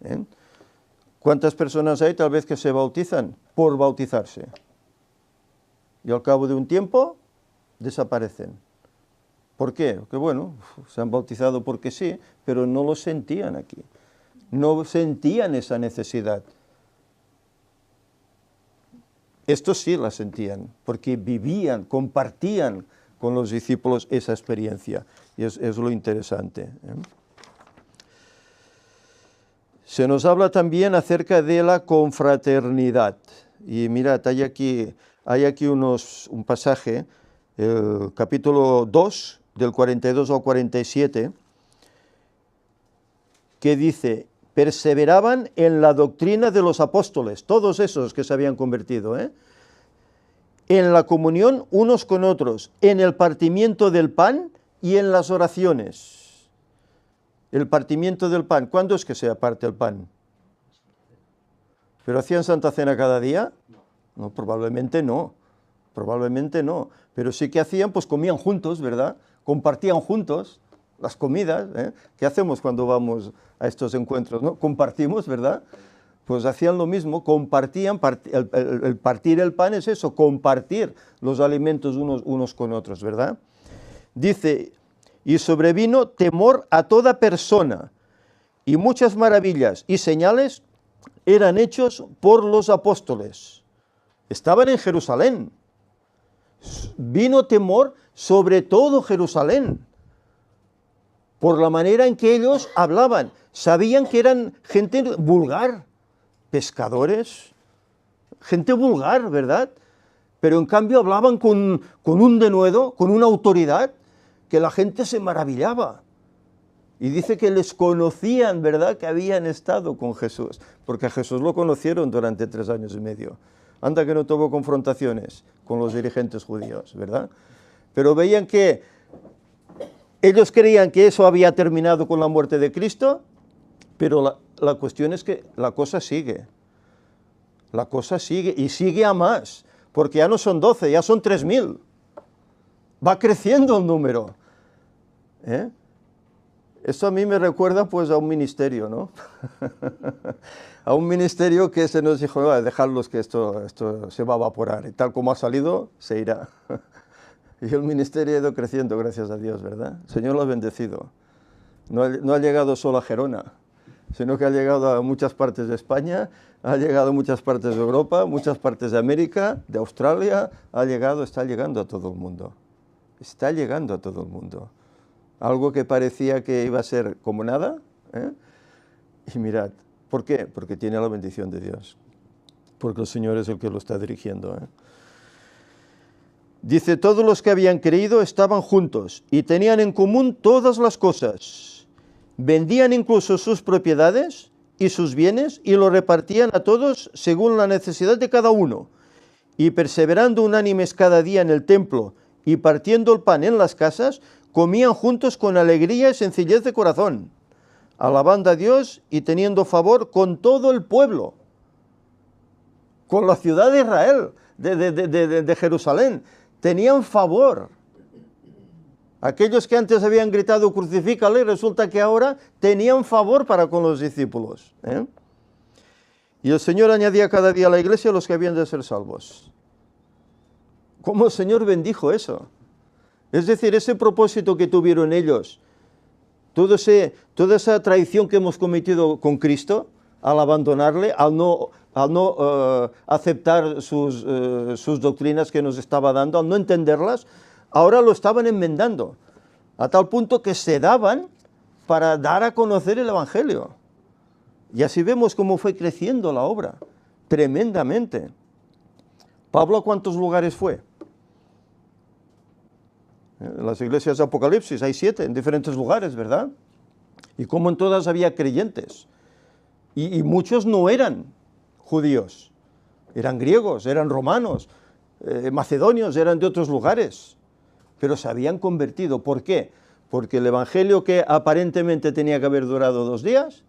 S1: ¿eh? ¿Cuántas personas hay tal vez que se bautizan por bautizarse? Y al cabo de un tiempo desaparecen. ¿Por qué? Porque bueno, se han bautizado porque sí, pero no lo sentían aquí. No sentían esa necesidad. Estos sí la sentían, porque vivían, compartían con los discípulos esa experiencia. Y es lo interesante, ¿eh? Se nos habla también acerca de la confraternidad. Y mirad, hay aquí un pasaje, el capítulo 2, del 42 al 47, que dice: perseveraban en la doctrina de los apóstoles, todos esos que se habían convertido, ¿eh? En la comunión unos con otros, en el partimiento del pan y en las oraciones. El partimiento del pan, ¿cuándo es que se parte el pan? ¿Pero hacían Santa Cena cada día? No, probablemente no, pero sí que hacían, pues comían juntos, ¿verdad? Compartían juntos las comidas, ¿eh? ¿Qué hacemos cuando vamos a estos encuentros, no? Compartimos, ¿verdad? Pues hacían lo mismo, compartían, el partir el pan es eso, compartir los alimentos unos con otros, ¿verdad? Dice: y sobrevino temor a toda persona, y muchas maravillas y señales eran hechos por los apóstoles. Estaban en Jerusalén. Vino temor sobre todo Jerusalén, por la manera en que ellos hablaban. Sabían que eran gente vulgar, pescadores, gente vulgar, ¿verdad? Pero en cambio hablaban con un denuedo, con una autoridad, que la gente se maravillaba. Y dice que les conocían, ¿verdad?, que habían estado con Jesús, porque a Jesús lo conocieron durante 3 años y medio. Anda que no tuvo confrontaciones con los dirigentes judíos, ¿verdad? Pero veían que ellos creían que eso había terminado con la muerte de Cristo, pero la cuestión es que la cosa sigue. La cosa sigue y sigue a más, porque ya no son 12, ya son 3.000. Va creciendo el número, ¿eh? Esto a mí me recuerda pues a un ministerio, ¿no? A un ministerio que se nos dijo: dejadlos que esto se va a evaporar, y tal como ha salido, se irá. Y el ministerio ha ido creciendo, gracias a Dios, ¿verdad? El Señor lo ha bendecido. No ha llegado solo a Gerona, sino que ha llegado a muchas partes de España, ha llegado a muchas partes de Europa, muchas partes de América, de Australia, está llegando a todo el mundo. Está llegando a todo el mundo. Algo que parecía que iba a ser como nada, ¿eh? Y mirad, ¿por qué? Porque tiene la bendición de Dios. porque el Señor es el que lo está dirigiendo. Dice, todos los que habían creído estaban juntos y tenían en común todas las cosas. Vendían incluso sus propiedades y sus bienes y lo repartían a todos según la necesidad de cada uno. Y perseverando unánimes cada día en el templo y partiendo el pan en las casas, comían juntos con alegría y sencillez de corazón, alabando a Dios y teniendo favor con todo el pueblo, con la ciudad de Israel, de Jerusalén. Tenían favor. Aquellos que antes habían gritado crucifícale, resulta que ahora tenían favor para con los discípulos. Y el Señor añadía cada día a la iglesia a los que habían de ser salvos. ¿Cómo el Señor bendijo eso? Es decir, ese propósito que tuvieron ellos, toda esa traición que hemos cometido con Cristo, al abandonarle, al no aceptar sus doctrinas que nos estaba dando, al no entenderlas, ahora lo estaban enmendando, a tal punto que se daban para dar a conocer el Evangelio. Y así vemos cómo fue creciendo la obra, tremendamente. ¿Pablo a cuántos lugares fue? En las iglesias de Apocalipsis hay 7 en diferentes lugares, ¿verdad? Y como en todas había creyentes. Y muchos no eran judíos, eran griegos, eran romanos, macedonios, eran de otros lugares, pero se habían convertido. ¿Por qué? Porque el evangelio que aparentemente tenía que haber durado 2 días,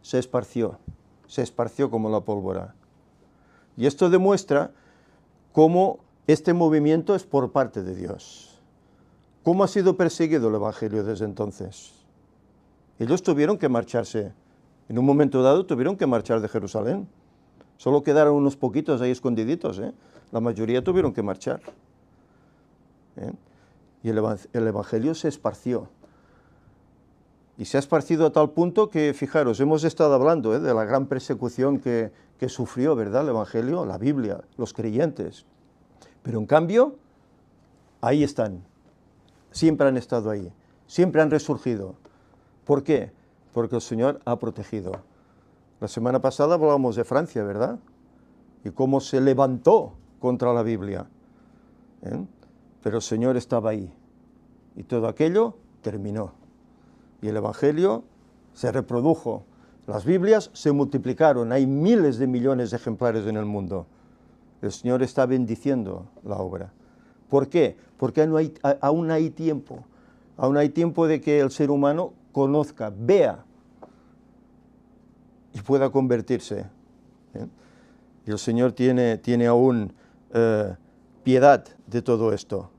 S1: se esparció como la pólvora. Y esto demuestra cómo este movimiento es por parte de Dios. ¿Cómo ha sido perseguido el evangelio desde entonces? Ellos tuvieron que marcharse. En un momento dado tuvieron que marchar de Jerusalén. Solo quedaron unos poquitos ahí escondiditos. La mayoría tuvieron que marchar. Y el evangelio se esparció. Y se ha esparcido a tal punto que, fijaros, hemos estado hablando de la gran persecución que sufrió, ¿verdad?, el evangelio, la Biblia, los creyentes. Pero en cambio, ahí están. Siempre han estado ahí. Siempre han resurgido. ¿Por qué? Porque el Señor ha protegido. La semana pasada hablábamos de Francia, ¿verdad? Y cómo se levantó contra la Biblia. Pero el Señor estaba ahí. Y todo aquello terminó. Y el Evangelio se reprodujo. Las Biblias se multiplicaron. Hay miles de millones de ejemplares en el mundo. El Señor está bendiciendo la obra. ¿Por qué? Porque aún hay tiempo. Aún hay tiempo de que el ser humano conozca, vea y pueda convertirse. Y el Señor tiene aún piedad de todo esto.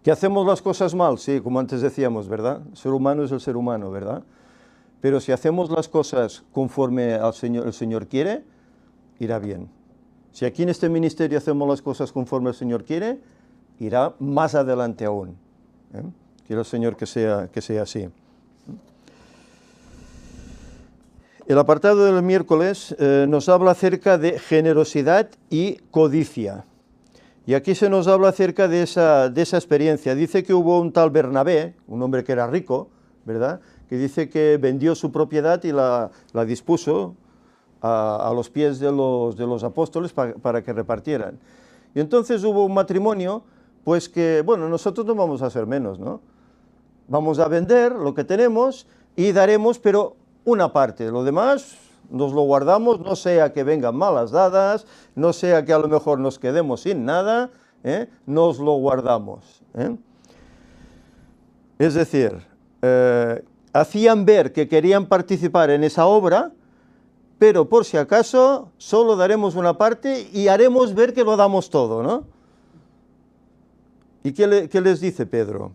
S1: ¿Que hacemos las cosas mal? Sí, como antes decíamos, ¿verdad? El ser humano es el ser humano, ¿verdad? Pero si hacemos las cosas conforme el Señor quiere, irá bien. Si aquí en este ministerio hacemos las cosas conforme el Señor quiere, irá más adelante aún. Quiero el Señor que sea así. El apartado del miércoles nos habla acerca de generosidad y codicia. Y aquí se nos habla acerca de esa experiencia. Dice que hubo un tal Bernabé, un hombre que era rico, ¿verdad?, que dice que vendió su propiedad y la dispuso a los pies de los apóstoles para que repartieran. Y entonces hubo un matrimonio, pues que, bueno, nosotros no vamos a hacer menos, ¿no? Vamos a vender lo que tenemos y daremos, pero una parte. Lo demás nos lo guardamos, no sea que vengan malas dadas, no sea que a lo mejor nos quedemos sin nada, nos lo guardamos. Es decir, hacían ver que querían participar en esa obra, pero por si acaso solo daremos una parte y haremos ver que lo damos todo, ¿no? ¿Y qué les dice Pedro?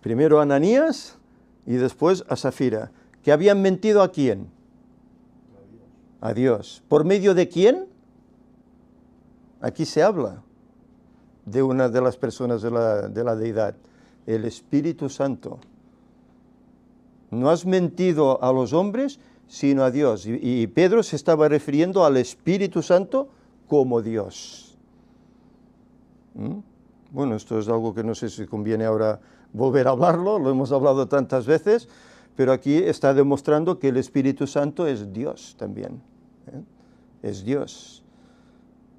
S1: Primero a Ananías y después a Safira, que habían mentido ¿a quién? A Dios. ¿Por medio de quién? Aquí se habla de una de las personas de la deidad, el Espíritu Santo. No has mentido a los hombres, sino a Dios. Y Pedro se estaba refiriendo al Espíritu Santo como Dios. Bueno, esto es algo que no sé si conviene ahora volver a hablarlo, lo hemos hablado tantas veces, pero aquí está demostrando que el Espíritu Santo es Dios también. es Dios.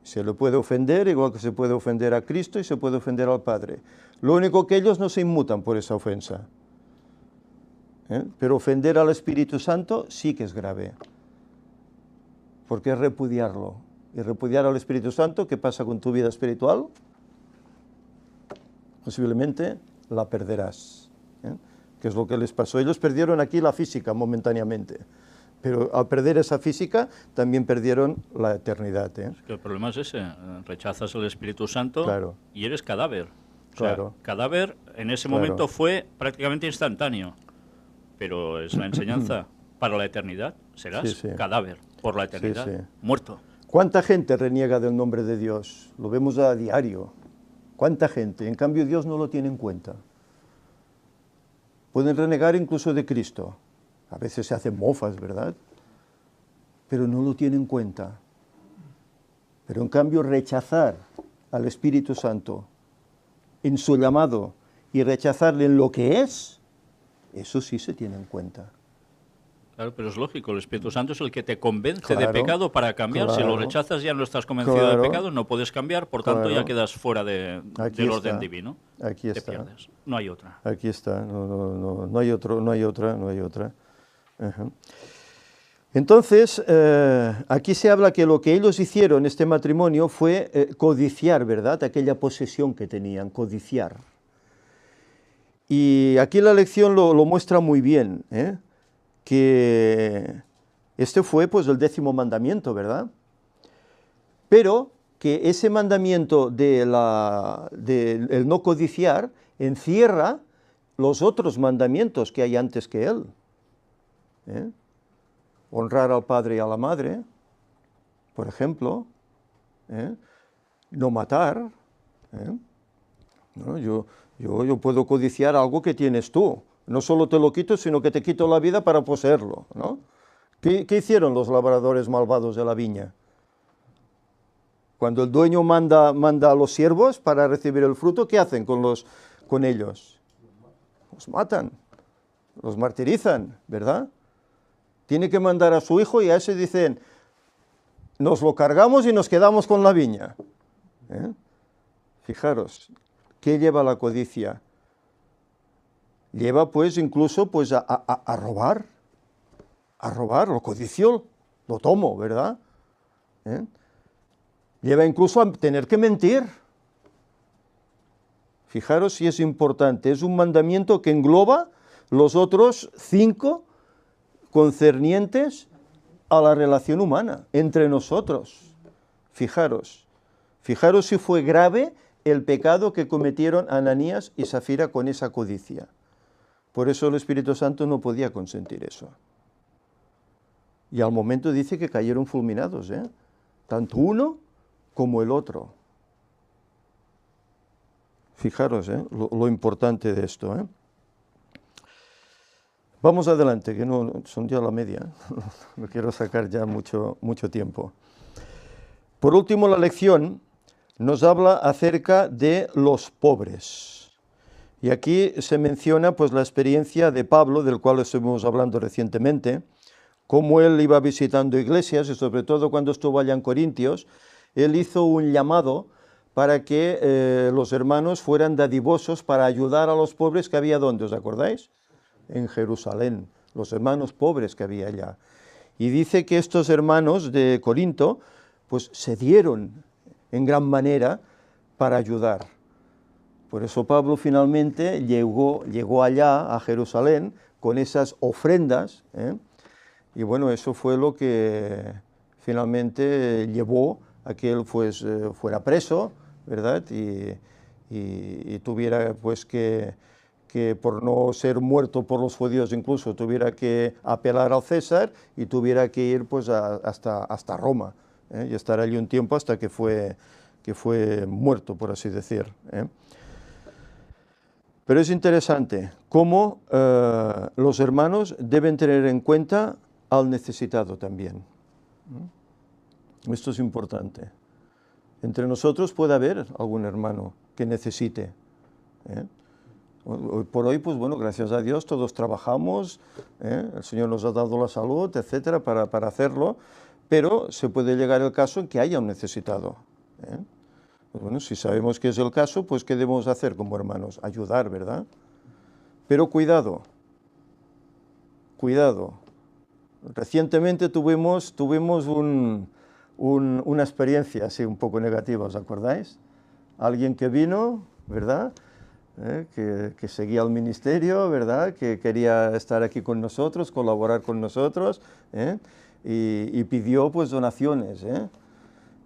S1: Se le puede ofender, igual que se puede ofender a Cristo y se puede ofender al Padre. Lo único que ellos no se inmutan por esa ofensa. Pero ofender al Espíritu Santo sí que es grave, porque es repudiarlo. Y repudiar al Espíritu Santo, ¿qué pasa con tu vida espiritual? Posiblemente la perderás. Que es lo que les pasó. Ellos perdieron aquí la física momentáneamente, pero al perder esa física también perdieron la eternidad.
S3: Es que el problema es ese, rechazas el Espíritu Santo,
S1: claro,
S3: y eres cadáver. O sea,
S1: claro,
S3: cadáver en ese
S1: claro,
S3: momento fue prácticamente instantáneo, pero es la enseñanza para la eternidad, serás
S1: sí, sí,
S3: cadáver por la eternidad,
S1: sí, sí,
S3: muerto.
S1: ¿Cuánta gente reniega del nombre de Dios? Lo vemos a diario. ¿Cuánta gente? En cambio Dios no lo tiene en cuenta. Pueden renegar incluso de Cristo. A veces se hacen mofas, ¿verdad? Pero no lo tienen en cuenta. Pero en cambio rechazar al Espíritu Santo en su llamado y rechazarle en lo que es, eso sí se tiene en cuenta.
S3: Claro, pero es lógico, el Espíritu Santo es el que te convence
S1: Claro,
S3: de pecado para cambiar. Si lo
S1: claro,
S3: rechazas ya no estás convencido
S1: claro,
S3: de pecado, no puedes cambiar, por tanto
S1: claro.
S3: ya quedas fuera del orden divino.
S1: Aquí
S3: te
S1: está.
S3: pierdes, no hay otra.
S1: Aquí está, no hay otro, no hay otra, no hay otra. Ajá. Entonces, aquí se habla que lo que ellos hicieron, este matrimonio, fue codiciar, ¿verdad? Aquella posesión que tenían, codiciar. Y aquí la lección lo muestra muy bien, que este fue pues el 10º mandamiento, ¿verdad? Pero que ese mandamiento de el no codiciar encierra los otros mandamientos que hay antes que él. Honrar al padre y a la madre, por ejemplo, no matar. ¿No? Yo puedo codiciar algo que tienes tú. No solo te lo quito, sino que te quito la vida para poseerlo, ¿no? ¿Qué hicieron los labradores malvados de la viña? Cuando el dueño manda a los siervos para recibir el fruto, ¿qué hacen con ellos? Los matan, los martirizan, ¿verdad? Tiene que mandar a su hijo y a ese dicen, nos lo cargamos y nos quedamos con la viña. Fijaros, ¿qué lleva la codicia? Lleva pues incluso pues a robar, lo codicio, lo tomo, ¿verdad? Lleva incluso a tener que mentir. Fijaros si es importante, es un mandamiento que engloba los otros 5 concernientes a la relación humana, entre nosotros. Fijaros si fue grave el pecado que cometieron Ananías y Safira con esa codicia. Por eso el Espíritu Santo no podía consentir eso. Y al momento dice que cayeron fulminados, tanto uno como el otro. Fijaros lo importante de esto. Vamos adelante, que no son ya la media. No quiero sacar ya mucho tiempo. Por último, la lección nos habla acerca de los pobres. Y aquí se menciona pues la experiencia de Pablo, del cual estuvimos hablando recientemente, cómo él iba visitando iglesias, y sobre todo cuando estuvo allá en Corintios, él hizo un llamado para que los hermanos fueran dadivosos para ayudar a los pobres que había, ¿dónde? ¿Os acordáis? En Jerusalén, los hermanos pobres que había allá. Y dice que estos hermanos de Corinto, pues se dieron en gran manera para ayudar. Por eso Pablo finalmente llegó allá a Jerusalén con esas ofrendas, y bueno, eso fue lo que finalmente llevó a que él pues, fuera preso, ¿verdad? Y tuviera pues que por no ser muerto por los judíos incluso tuviera que apelar al César y tuviera que ir pues hasta Roma, y estar allí un tiempo hasta que fue muerto, por así decir. Pero es interesante cómo los hermanos deben tener en cuenta al necesitado también. Esto es importante. Entre nosotros puede haber algún hermano que necesite. Hoy por hoy, pues bueno, gracias a Dios todos trabajamos, el Señor nos ha dado la salud, etcétera, para hacerlo, pero se puede llegar al caso en que haya un necesitado. Pues bueno, si sabemos que es el caso, pues ¿qué debemos hacer como hermanos? Ayudar, ¿verdad? Pero cuidado, cuidado. Recientemente tuvimos una experiencia así un poco negativa, ¿os acordáis? Alguien que vino, ¿verdad? Que seguía el ministerio, ¿verdad? Que quería estar aquí con nosotros, colaborar con nosotros, y pidió pues donaciones,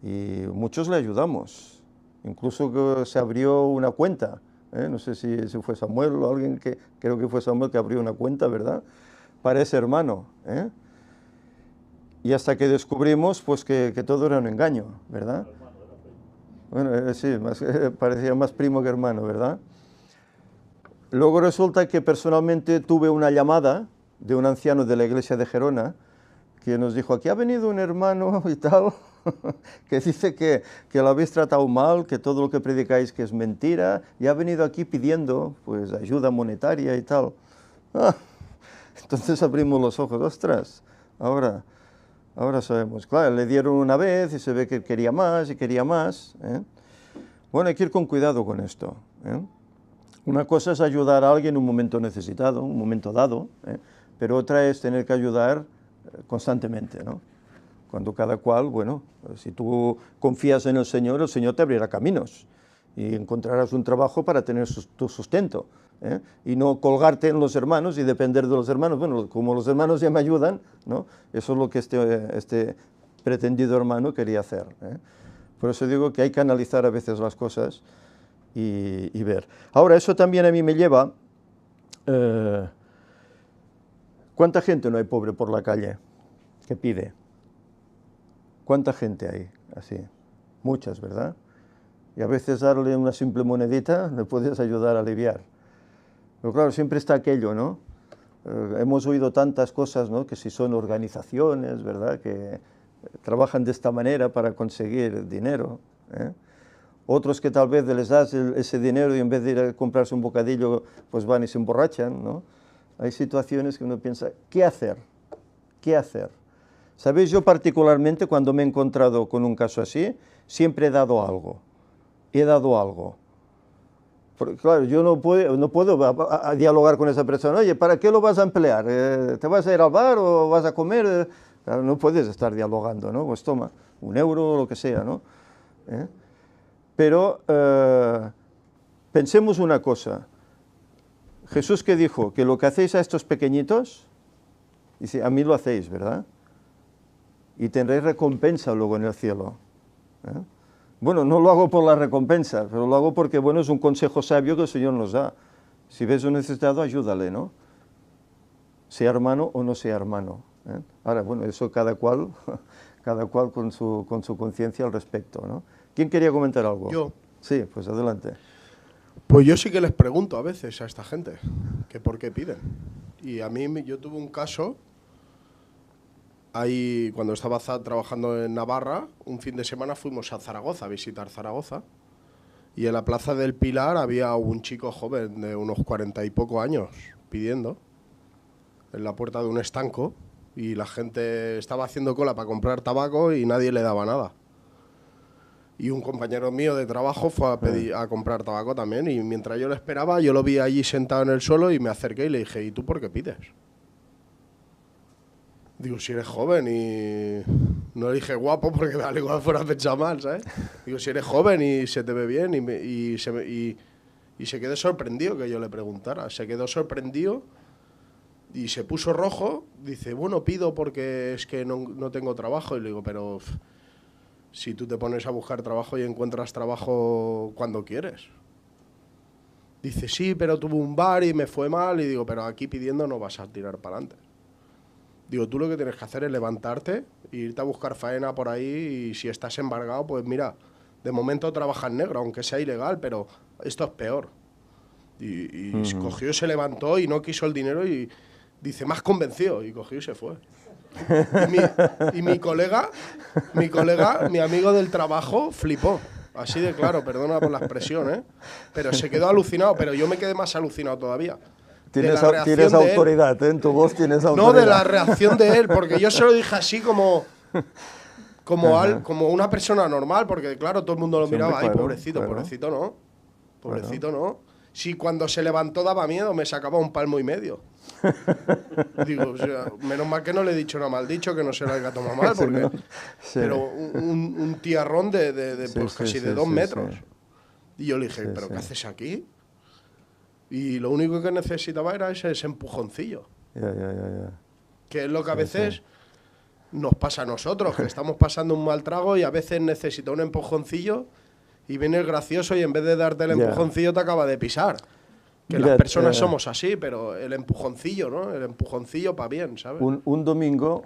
S1: y muchos le ayudamos. Incluso que se abrió una cuenta, no sé si fue Samuel o alguien, creo que fue Samuel que abrió una cuenta, ¿verdad?, para ese hermano. Y hasta que descubrimos pues que todo era un engaño, ¿verdad? Bueno, sí, parecía más primo que hermano, ¿verdad? Luego resulta que personalmente tuve una llamada de un anciano de la iglesia de Gerona que nos dijo, aquí ha venido un hermano y tal, que dice que lo habéis tratado mal, que todo lo que predicáis que es mentira, y ha venido aquí pidiendo pues ayuda monetaria y tal. Entonces abrimos los ojos, ostras, ahora sabemos. Claro, le dieron una vez y se ve que quería más y quería más. Bueno, hay que ir con cuidado con esto. Una cosa es ayudar a alguien en un momento necesitado, un momento dado, pero otra es tener que ayudar constantemente, ¿no? Cuando cada cual, bueno, si tú confías en el Señor te abrirá caminos y encontrarás un trabajo para tener tu sustento, y no colgarte en los hermanos y depender de los hermanos. Bueno, como los hermanos ya me ayudan, ¿no? Eso es lo que este pretendido hermano quería hacer. Por eso digo que hay que analizar a veces las cosas y ver. Ahora, eso también a mí me lleva... ¿Cuánta gente no hay pobre por la calle que pide? ¿Cuánta gente hay así? Muchas, ¿verdad? Y a veces darle una simple monedita le puedes ayudar a aliviar. Pero claro, siempre está aquello, ¿no? Hemos oído tantas cosas, ¿no? Que si son organizaciones, ¿verdad?, que trabajan de esta manera para conseguir dinero. Otros que tal vez les das ese dinero y en vez de ir a comprarse un bocadillo, pues van y se emborrachan, ¿no? Hay situaciones que uno piensa, ¿qué hacer? ¿Qué hacer? ¿Sabéis? Yo particularmente cuando me he encontrado con un caso así, siempre he dado algo. He dado algo. Porque, claro, yo no puedo dialogar con esa persona. Oye, ¿para qué lo vas a emplear? ¿Te vas a ir al bar o vas a comer? Claro, no puedes estar dialogando, ¿no? Pues toma, €1 o lo que sea, ¿no? Pero pensemos una cosa. Jesús, ¿qué dijo? Que lo que hacéis a estos pequeñitos, dice, a mí lo hacéis, ¿verdad? Y tendréis recompensa luego en el cielo. Bueno, no lo hago por la recompensa, pero lo hago porque, bueno, es un consejo sabio que el Señor nos da. Si ves un necesitado, ayúdale, ¿no? Sea hermano o no sea hermano. Ahora, bueno, eso cada cual con su conciencia al respecto, ¿no? ¿Quién quería comentar algo?
S5: Yo.
S1: Sí, pues adelante.
S5: Pues yo sí que les pregunto a veces a esta gente que por qué piden. Y a mí, yo tuve un caso, ahí cuando estaba trabajando en Navarra, un fin de semana fuimos a Zaragoza, a visitar Zaragoza, y en la Plaza del Pilar había un chico joven de unos 40 y poco años pidiendo en la puerta de un estanco, y la gente estaba haciendo cola para comprar tabaco y nadie le daba nada. Y un compañero mío de trabajo fue a comprar tabaco también, y mientras yo lo esperaba, yo lo vi allí sentado en el suelo y me acerqué y le dije, ¿y tú por qué pides? Digo, si eres joven, y no le dije guapo porque al igual fuera a pensar mal, ¿sabes? Digo, si eres joven y se te ve bien, y se quedó sorprendido que yo le preguntara, se quedó sorprendido y se puso rojo, dice, bueno, pido porque es que no tengo trabajo, y le digo, pero... si tú te pones a buscar trabajo y encuentras trabajo cuando quieres. Dice, sí, pero tuve un bar y me fue mal. Y digo, pero aquí pidiendo no vas a tirar para adelante. Digo, tú lo que tienes que hacer es levantarte e irte a buscar faena por ahí, y si estás embargado, pues mira, de momento trabaja en negro, aunque sea ilegal, pero esto es peor. Y cogió, se levantó y no quiso el dinero y dice, más convencido, y cogió y se fue. Y mi colega, mi amigo del trabajo, flipó. Así de claro, perdona por la expresión, pero se quedó alucinado, pero yo me quedé más alucinado todavía.
S1: Tienes autoridad, en tu voz tienes autoridad.
S5: No, de la reacción de él, porque yo se lo dije así como como una persona normal, porque claro, todo el mundo lo
S1: Sí,
S5: miraba,
S1: hombre,
S5: ay,
S1: claro,
S5: pobrecito,
S1: claro.
S5: pobrecito no, pobrecito no. Si cuando se levantó daba miedo, me sacaba 1,5 palmos. Digo, o sea, menos mal que no le he dicho nada mal dicho, que no se lo haya tomado mal,
S1: Sí,
S5: porque...
S1: ¿no? Sí.
S5: Pero un tiarrón de
S1: Sí,
S5: pues,
S1: sí,
S5: casi
S1: sí,
S5: de 2
S1: sí,
S5: metros.
S1: sí.
S5: Y yo le dije,
S1: Sí,
S5: ¿pero
S1: sí.
S5: qué haces aquí? Y lo único que necesitaba era ese empujoncillo.
S1: Ya.
S5: Que es lo que a
S1: Sí,
S5: veces
S1: sí.
S5: nos pasa a nosotros, que estamos pasando un mal trago y a veces necesita un empujoncillo y viene el gracioso y en vez de darte el
S1: Ya.
S5: empujoncillo te acaba de pisar. Que
S1: Mirad,
S5: las personas somos así, pero el empujoncillo, ¿no? El empujoncillo para bien, ¿sabes?
S1: un domingo,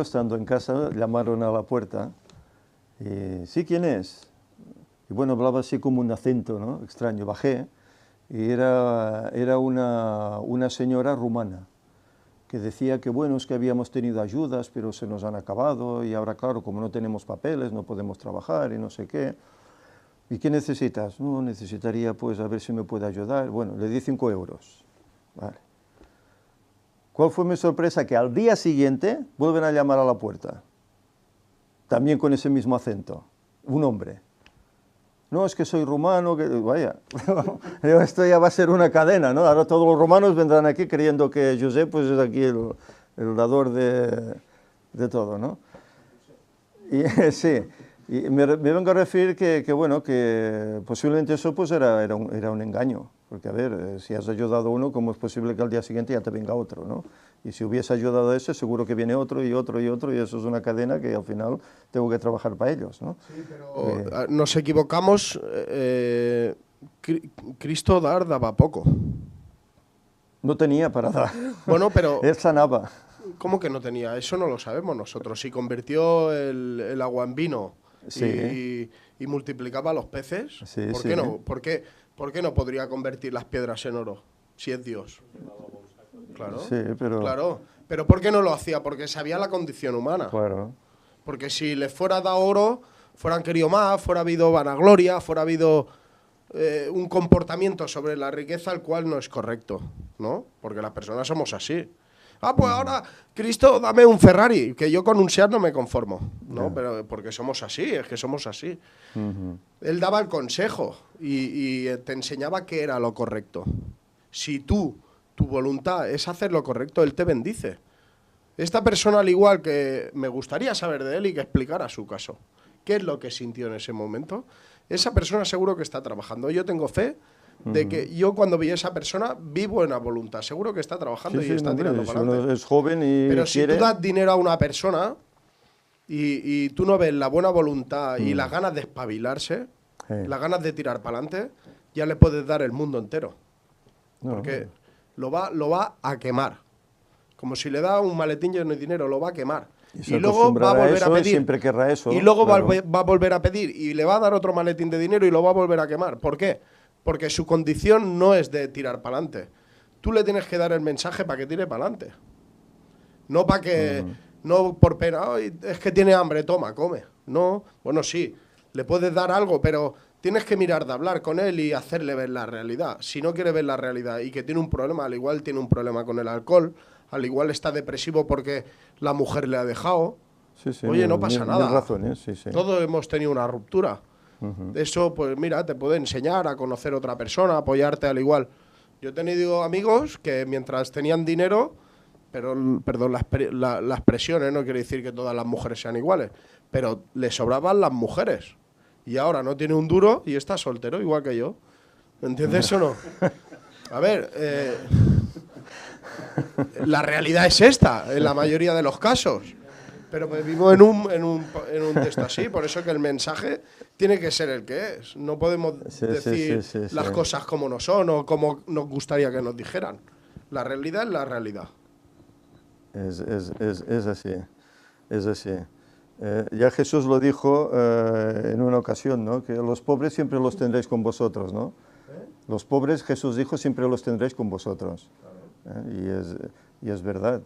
S1: estando en casa, llamaron a la puerta. Y, ¿sí, quién es? Y bueno, hablaba así como un acento, ¿no? Extraño. Bajé y era una señora rumana que decía que, bueno, es que habíamos tenido ayudas, pero se nos han acabado y ahora, claro, como no tenemos papeles, no podemos trabajar y no sé qué. ¿Y qué necesitas? No, necesitaría, pues, a ver si me puede ayudar. Bueno, le di 5 euros. Vale. ¿Cuál fue mi sorpresa? Que al día siguiente vuelven a llamar a la puerta. También con ese mismo acento. Un hombre. No, es que soy rumano, que... vaya, esto ya va a ser una cadena, ¿no? Ahora todos los rumanos vendrán aquí creyendo que Josep pues, es aquí el dador de todo, ¿no? Y, sí, y me vengo a referir que, bueno, que posiblemente eso pues era un engaño, porque a ver, si has ayudado a uno, ¿cómo es posible que al día siguiente ya te venga otro, ¿no? Y si hubiese ayudado a ese, seguro que viene otro y otro y otro, y eso es una cadena que al final tengo que trabajar para ellos, ¿no?
S5: Sí, pero nos equivocamos. Cristo daba poco.
S1: No tenía para dar.
S5: Bueno, pero
S1: Él sanaba.
S5: ¿cómo que no tenía? Eso no lo sabemos nosotros. Si convirtió el agua en vino
S1: Sí.
S5: y multiplicaba los peces,
S1: Sí,
S5: ¿por
S1: sí.
S5: qué no? ¿Por qué no podría convertir las piedras en oro? Si es Dios. Claro.
S1: Sí, pero...
S5: Claro. Pero ¿por qué no lo hacía? Porque sabía la condición humana.
S1: Claro.
S5: Porque si les fuera dado oro, fueran querido más, fuera habido vanagloria, fuera habido un comportamiento sobre la riqueza el cual no es correcto, ¿no? Porque las personas somos así. Ah, pues ahora, Cristo, dame un Ferrari, que yo con un Seat no me conformo, ¿no? Pero porque somos así, es que somos así. Él daba el consejo y te enseñaba qué era lo correcto. Si tu voluntad es hacer lo correcto, Él te bendice. Esta persona, al igual que me gustaría saber de él y que explicara su caso, qué es lo que sintió en ese momento, esa persona seguro que está trabajando. Yo tengo fe de que yo cuando vi a esa persona vi buena voluntad. Seguro que está trabajando y está tirando para adelante.
S1: Uno es joven y
S5: Pero si
S1: quiere...
S5: tú das dinero a una persona y tú no ves la buena voluntad y las ganas de espabilarse, las ganas de tirar para adelante, ya le puedes dar el mundo entero.
S1: No,
S5: Porque lo va a quemar. Como si le da un maletín lleno de dinero, lo va a quemar.
S1: se
S5: Y luego va a
S1: acostumbrará
S5: volver a
S1: eso y
S5: pedir.
S1: siempre querrá eso,
S5: Y luego
S1: claro.
S5: va a volver a pedir y le va a dar otro maletín de dinero y lo va a volver a quemar. ¿Por qué? Porque su condición no es de tirar para adelante. Tú le tienes que dar el mensaje para que tire para adelante. No para que, no por pena, "Ay, es que tiene hambre, toma, come". No, bueno, sí, le puedes dar algo, pero tienes que mirar de hablar con él y hacerle ver la realidad. Si no quiere ver la realidad y que tiene un problema, al igual tiene un problema con el alcohol, al igual está depresivo porque la mujer le ha dejado.
S1: Sí, sí,
S5: Oye, no pasa nada.
S1: Tienes razón, sí, sí.
S5: Todos hemos tenido una ruptura. Eso, pues mira, te puede enseñar a conocer a otra persona, apoyarte al igual. Yo he tenido amigos que mientras tenían dinero, perdón la expresión, no quiere decir que todas las mujeres sean iguales, pero le sobraban las mujeres. Y ahora no tiene un duro y está soltero, igual que yo. ¿Me entiendes o no? A ver, la realidad es esta, en la mayoría de los casos. Pero vivimos en un texto así, por eso que el mensaje tiene que ser el que es. No podemos decir las cosas como no son o como nos gustaría que nos dijeran. La realidad es la realidad.
S1: Es así, es así. Ya Jesús lo dijo en una ocasión, ¿no? Que los pobres siempre los tendréis con vosotros, ¿no? Los pobres, Jesús dijo, siempre los tendréis con vosotros. Y es verdad.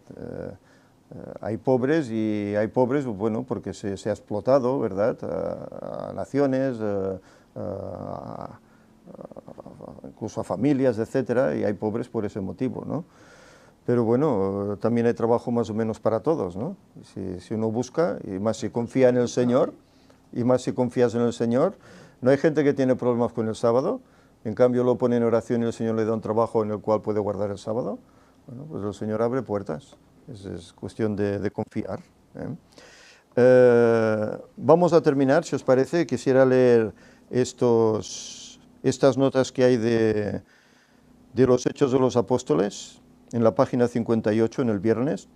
S1: Hay pobres y hay pobres, bueno, porque se ha explotado, ¿verdad? A naciones, incluso a familias, etcétera, y hay pobres por ese motivo, ¿no? Pero bueno, también hay trabajo más o menos para todos, ¿no? Si uno busca, y más si confía en el Señor, y más si confías en el Señor. No hay gente que tiene problemas con el sábado, en cambio lo pone en oración y el Señor le da un trabajo en el cual puede guardar el sábado. Bueno, pues el Señor abre puertas, es cuestión de confiar, ¿eh? Vamos a terminar, si os parece. Quisiera leer estas notas que hay de los Hechos de los Apóstoles, en la página 58, en el viernes.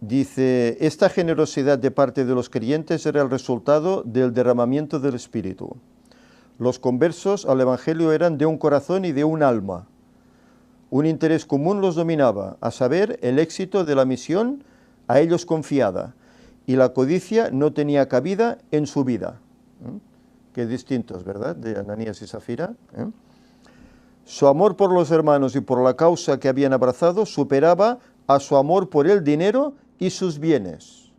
S1: Dice: esta generosidad de parte de los creyentes era el resultado del derramamiento del Espíritu. Los conversos al Evangelio eran de un corazón y de un alma. Un interés común los dominaba, a saber, el éxito de la misión a ellos confiada, y la codicia no tenía cabida en su vida. Qué distintos, ¿verdad?, de Ananías y Zafira, ¿eh? Su amor por los hermanos y por la causa que habían abrazado superaba a su amor por el dinero y sus bienes.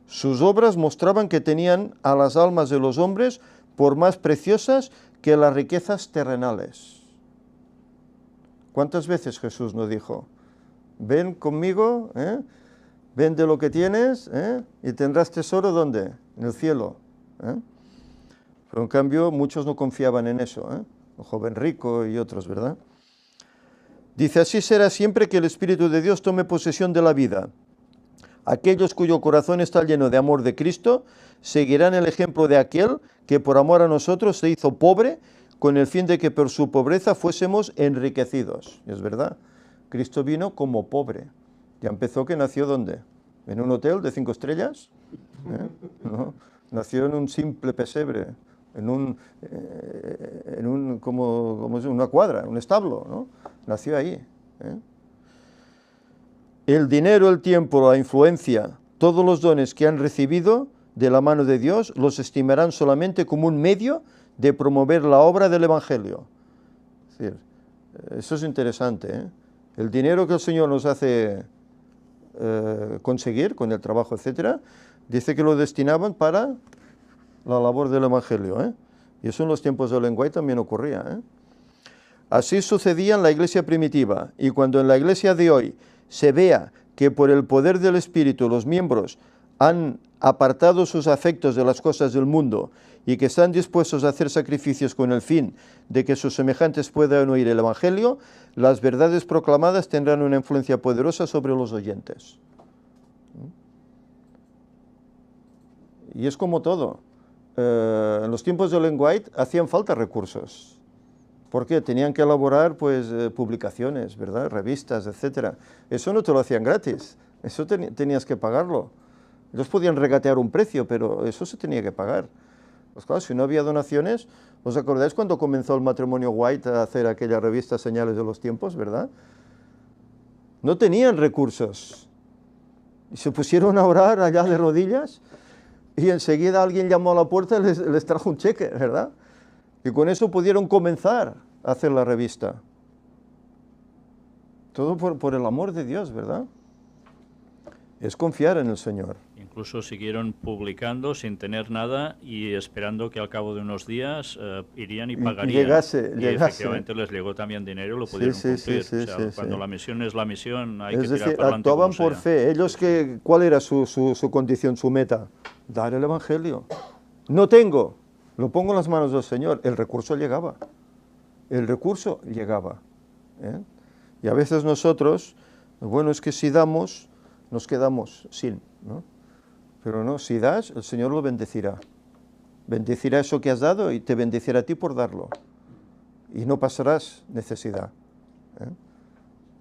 S1: Sus obras mostraban que tenían a las almas de los hombres por más preciosas que las riquezas terrenales. ¿Cuántas veces Jesús nos dijo: ven conmigo, vende lo que tienes, y tendrás tesoro, ¿dónde? En el cielo, Pero en cambio muchos no confiaban en eso, el joven rico y otros, ¿verdad? Dice: así será siempre que el Espíritu de Dios tome posesión de la vida. Aquellos cuyo corazón está lleno de amor de Cristo seguirán el ejemplo de aquel que por amor a nosotros se hizo pobre, con el fin de que por su pobreza fuésemos enriquecidos. Es verdad, Cristo vino como pobre. Ya empezó, que nació ¿dónde? ¿En un hotel de 5 estrellas? No, nació en un simple pesebre, en una cuadra, un establo, ¿no? Nació ahí, El dinero, el tiempo, la influencia, todos los dones que han recibido de la mano de Dios, los estimarán solamente como un medio de promover la obra del Evangelio. Es decir, eso es interesante, El dinero que el Señor nos hace conseguir con el trabajo, etcétera, dice que lo destinaban para la labor del Evangelio, Y eso en los tiempos de Ellen White también ocurría, Así sucedía en la iglesia primitiva, y cuando en la iglesia de hoy se vea que por el poder del Espíritu los miembros han apartado sus afectos de las cosas del mundo y que están dispuestos a hacer sacrificios con el fin de que sus semejantes puedan oír el Evangelio, las verdades proclamadas tendrán una influencia poderosa sobre los oyentes. Y es como todo. En los tiempos de Ellen White hacían falta recursos. ¿Por qué? Tenían que elaborar publicaciones, ¿verdad?, revistas, etcétera. Eso no te lo hacían gratis, eso tenías que pagarlo. Ellos podían regatear un precio, pero eso se tenía que pagar. Pues claro, si no había donaciones, ¿os acordáis cuando comenzó el matrimonio White a hacer aquella revista Señales de los Tiempos, verdad? No tenían recursos. Y se pusieron a orar allá de rodillas, y enseguida alguien llamó a la puerta y les trajo un cheque, ¿verdad? Y con eso pudieron comenzar a hacer la revista. Todo por el amor de Dios, ¿verdad? Es confiar en el Señor.
S3: Incluso siguieron publicando sin tener nada y esperando que al cabo de unos días irían y pagarían.
S1: Llegase.
S3: Efectivamente les llegó también dinero y lo pudieron cumplir. Cuando la misión es la misión, hay que tirar para adelante.
S1: Actuaban por fe. Ellos, ¿cuál era su condición, su meta? Dar el Evangelio. No tengo, lo pongo en las manos del Señor. El recurso llegaba. Y a veces nosotros, bueno, es que si damos, nos quedamos sin, ¿no? Pero no, si das, el Señor lo bendecirá. Bendecirá eso que has dado y te bendecirá a ti por darlo. Y no pasarás necesidad.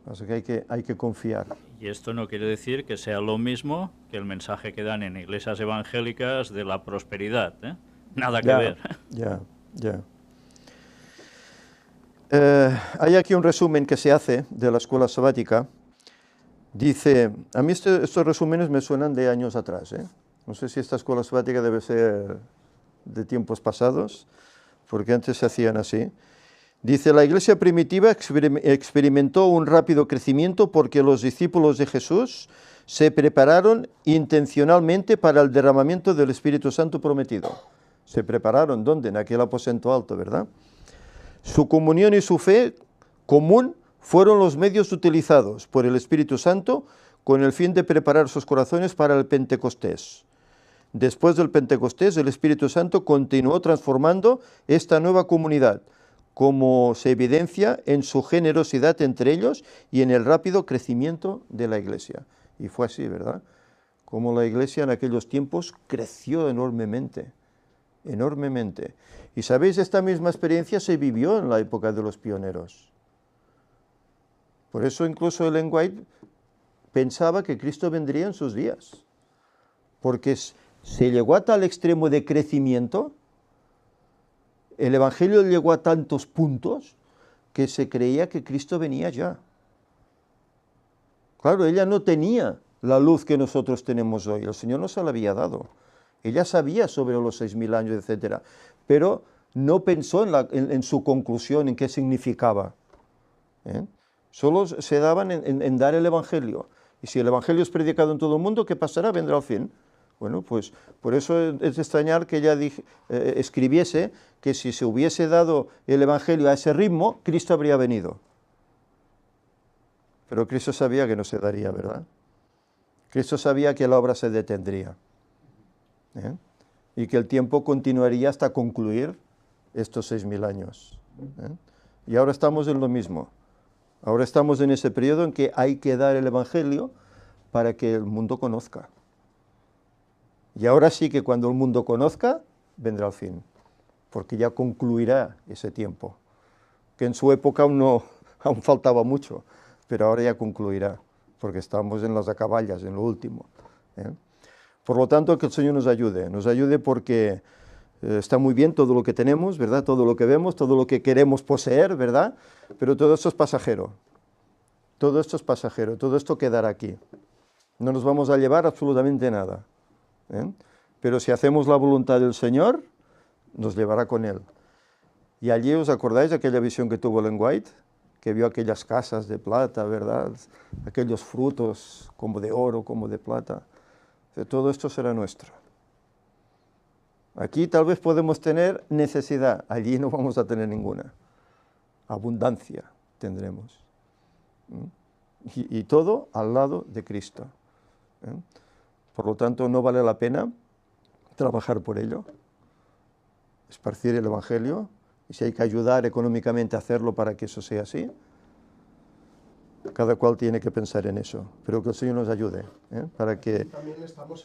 S1: Así que hay que confiar.
S3: Y esto no quiere decir que sea lo mismo que el mensaje que dan en iglesias evangélicas de la prosperidad, Nada que ver.
S1: Ya. Hay aquí un resumen que se hace de la escuela sabática. Dice, a mí estos resúmenes me suenan de años atrás, No sé si esta escuela sabática debe ser de tiempos pasados, porque antes se hacían así. Dice, la iglesia primitiva experimentó un rápido crecimiento porque los discípulos de Jesús se prepararon intencionalmente para el derramamiento del Espíritu Santo prometido. Se prepararon, ¿dónde? En aquel aposento alto, ¿verdad? Su comunión y su fe común fueron los medios utilizados por el Espíritu Santo con el fin de preparar sus corazones para el Pentecostés. Después del Pentecostés, el Espíritu Santo continuó transformando esta nueva comunidad, como se evidencia en su generosidad entre ellos y en el rápido crecimiento de la Iglesia. Y fue así, ¿verdad? Como la Iglesia en aquellos tiempos creció enormemente, enormemente. Y sabéis, esta misma experiencia se vivió en la época de los pioneros. Por eso incluso Ellen White pensaba que Cristo vendría en sus días, porque se llegó a tal extremo de crecimiento, el Evangelio llegó a tantos puntos que se creía que Cristo venía ya. Claro, ella no tenía la luz que nosotros tenemos hoy, el Señor nos la había dado. Ella sabía sobre los 6.000 años, etc., pero no pensó en su conclusión, en qué significaba. Solo se daban en dar el Evangelio. Y si el Evangelio es predicado en todo el mundo, ¿qué pasará? Vendrá el fin. Bueno, pues por eso es de extrañar que ella escribiese que si se hubiese dado el Evangelio a ese ritmo, Cristo habría venido. Pero Cristo sabía que no se daría, ¿verdad? Cristo sabía que la obra se detendría, y que el tiempo continuaría hasta concluir estos 6.000 años. Y ahora estamos en lo mismo. Ahora estamos en ese periodo en que hay que dar el Evangelio para que el mundo conozca. Y ahora sí que cuando el mundo conozca, vendrá el fin, porque ya concluirá ese tiempo, que en su época aún faltaba mucho, pero ahora ya concluirá, porque estamos en las acaballas, en lo último. Por lo tanto, que el Señor nos ayude porque está muy bien todo lo que tenemos, ¿verdad? Todo lo que vemos, todo lo que queremos poseer, ¿verdad? Pero todo esto es pasajero, todo esto es pasajero, todo esto quedará aquí. No nos vamos a llevar absolutamente nada. Pero si hacemos la voluntad del Señor, nos llevará con Él. Y allí, ¿os acordáis de aquella visión que tuvo Ellen White? Que vio aquellas casas de plata, ¿verdad? Aquellos frutos como de oro, como de plata. Todo esto será nuestro. Aquí tal vez podemos tener necesidad, allí no vamos a tener ninguna. Abundancia tendremos. Y todo al lado de Cristo. Por lo tanto, no vale la pena trabajar por ello, esparcir el Evangelio, y si hay que ayudar económicamente a hacerlo para que eso sea así, cada cual tiene que pensar en eso, pero que el Señor nos ayude, para que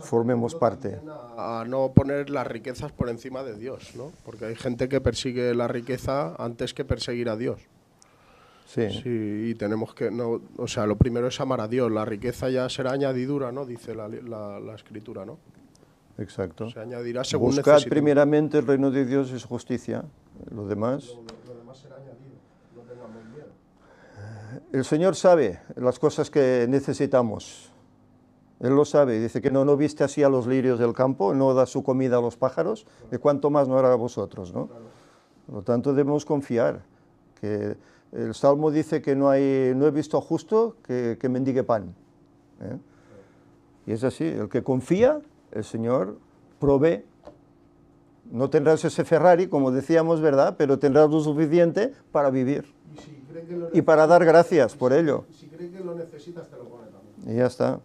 S1: formemos parte.
S5: A no poner las riquezas por encima de Dios, ¿no? Porque hay gente que persigue la riqueza antes que perseguir a Dios.
S1: Sí.
S5: Sí, y tenemos que, no, o sea, lo primero es amar a Dios, la riqueza ya será añadidura, ¿no? Dice la Escritura, ¿no?
S1: Exacto.
S5: Se añadirá según
S1: Buscad
S5: necesitemos.
S1: primeramente el reino de Dios y su justicia, lo demás.
S5: Lo demás será añadido, no tengamos miedo.
S1: El Señor sabe las cosas que necesitamos. Él lo sabe, dice que no viste así a los lirios del campo, no da su comida a los pájaros, de cuánto más no hará a vosotros, ¿no? Por lo tanto, debemos confiar, que el Salmo dice que no he visto justo que mendigue pan. Y es así, el que confía, el Señor provee. No tendrás ese Ferrari, como decíamos, ¿verdad? Pero tendrás lo suficiente para vivir. Y para dar gracias por ello.
S5: Si crees que lo necesitas, te lo pone también.
S1: Y ya está.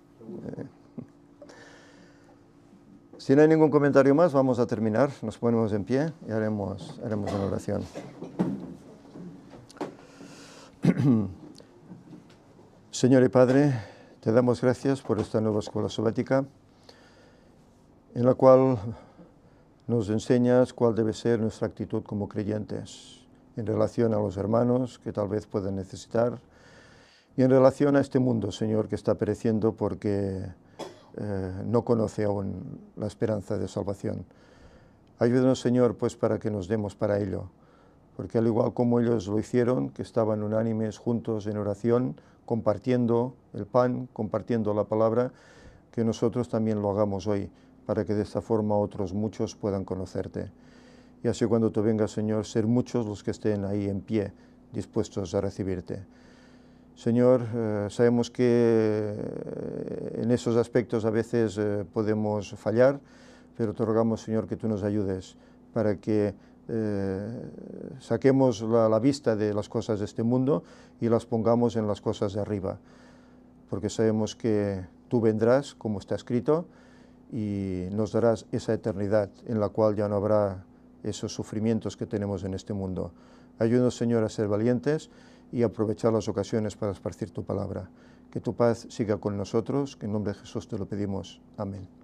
S1: Si no hay ningún comentario más, vamos a terminar. Nos ponemos en pie y haremos una oración. Señor y Padre, te damos gracias por esta nueva escuela sabática, en la cual nos enseñas cuál debe ser nuestra actitud como creyentes en relación a los hermanos que tal vez puedan necesitar y en relación a este mundo, Señor, que está pereciendo porque no conoce aún la esperanza de salvación. Ayúdanos, Señor, pues para que nos demos para ello, porque al igual como ellos lo hicieron, que estaban unánimes juntos en oración, compartiendo el pan, compartiendo la palabra, que nosotros también lo hagamos hoy, para que de esta forma otros muchos puedan conocerte. Y así cuando tú vengas, Señor, ser muchos los que estén ahí en pie, dispuestos a recibirte. Señor, sabemos que en esos aspectos a veces podemos fallar, pero te rogamos, Señor, que tú nos ayudes para que saquemos la vista de las cosas de este mundo y las pongamos en las cosas de arriba, porque sabemos que tú vendrás, como está escrito, y nos darás esa eternidad en la cual ya no habrá esos sufrimientos que tenemos en este mundo. Ayúdanos, Señor, a ser valientes y aprovechar las ocasiones para esparcir tu palabra. Que tu paz siga con nosotros, que en nombre de Jesús te lo pedimos. Amén.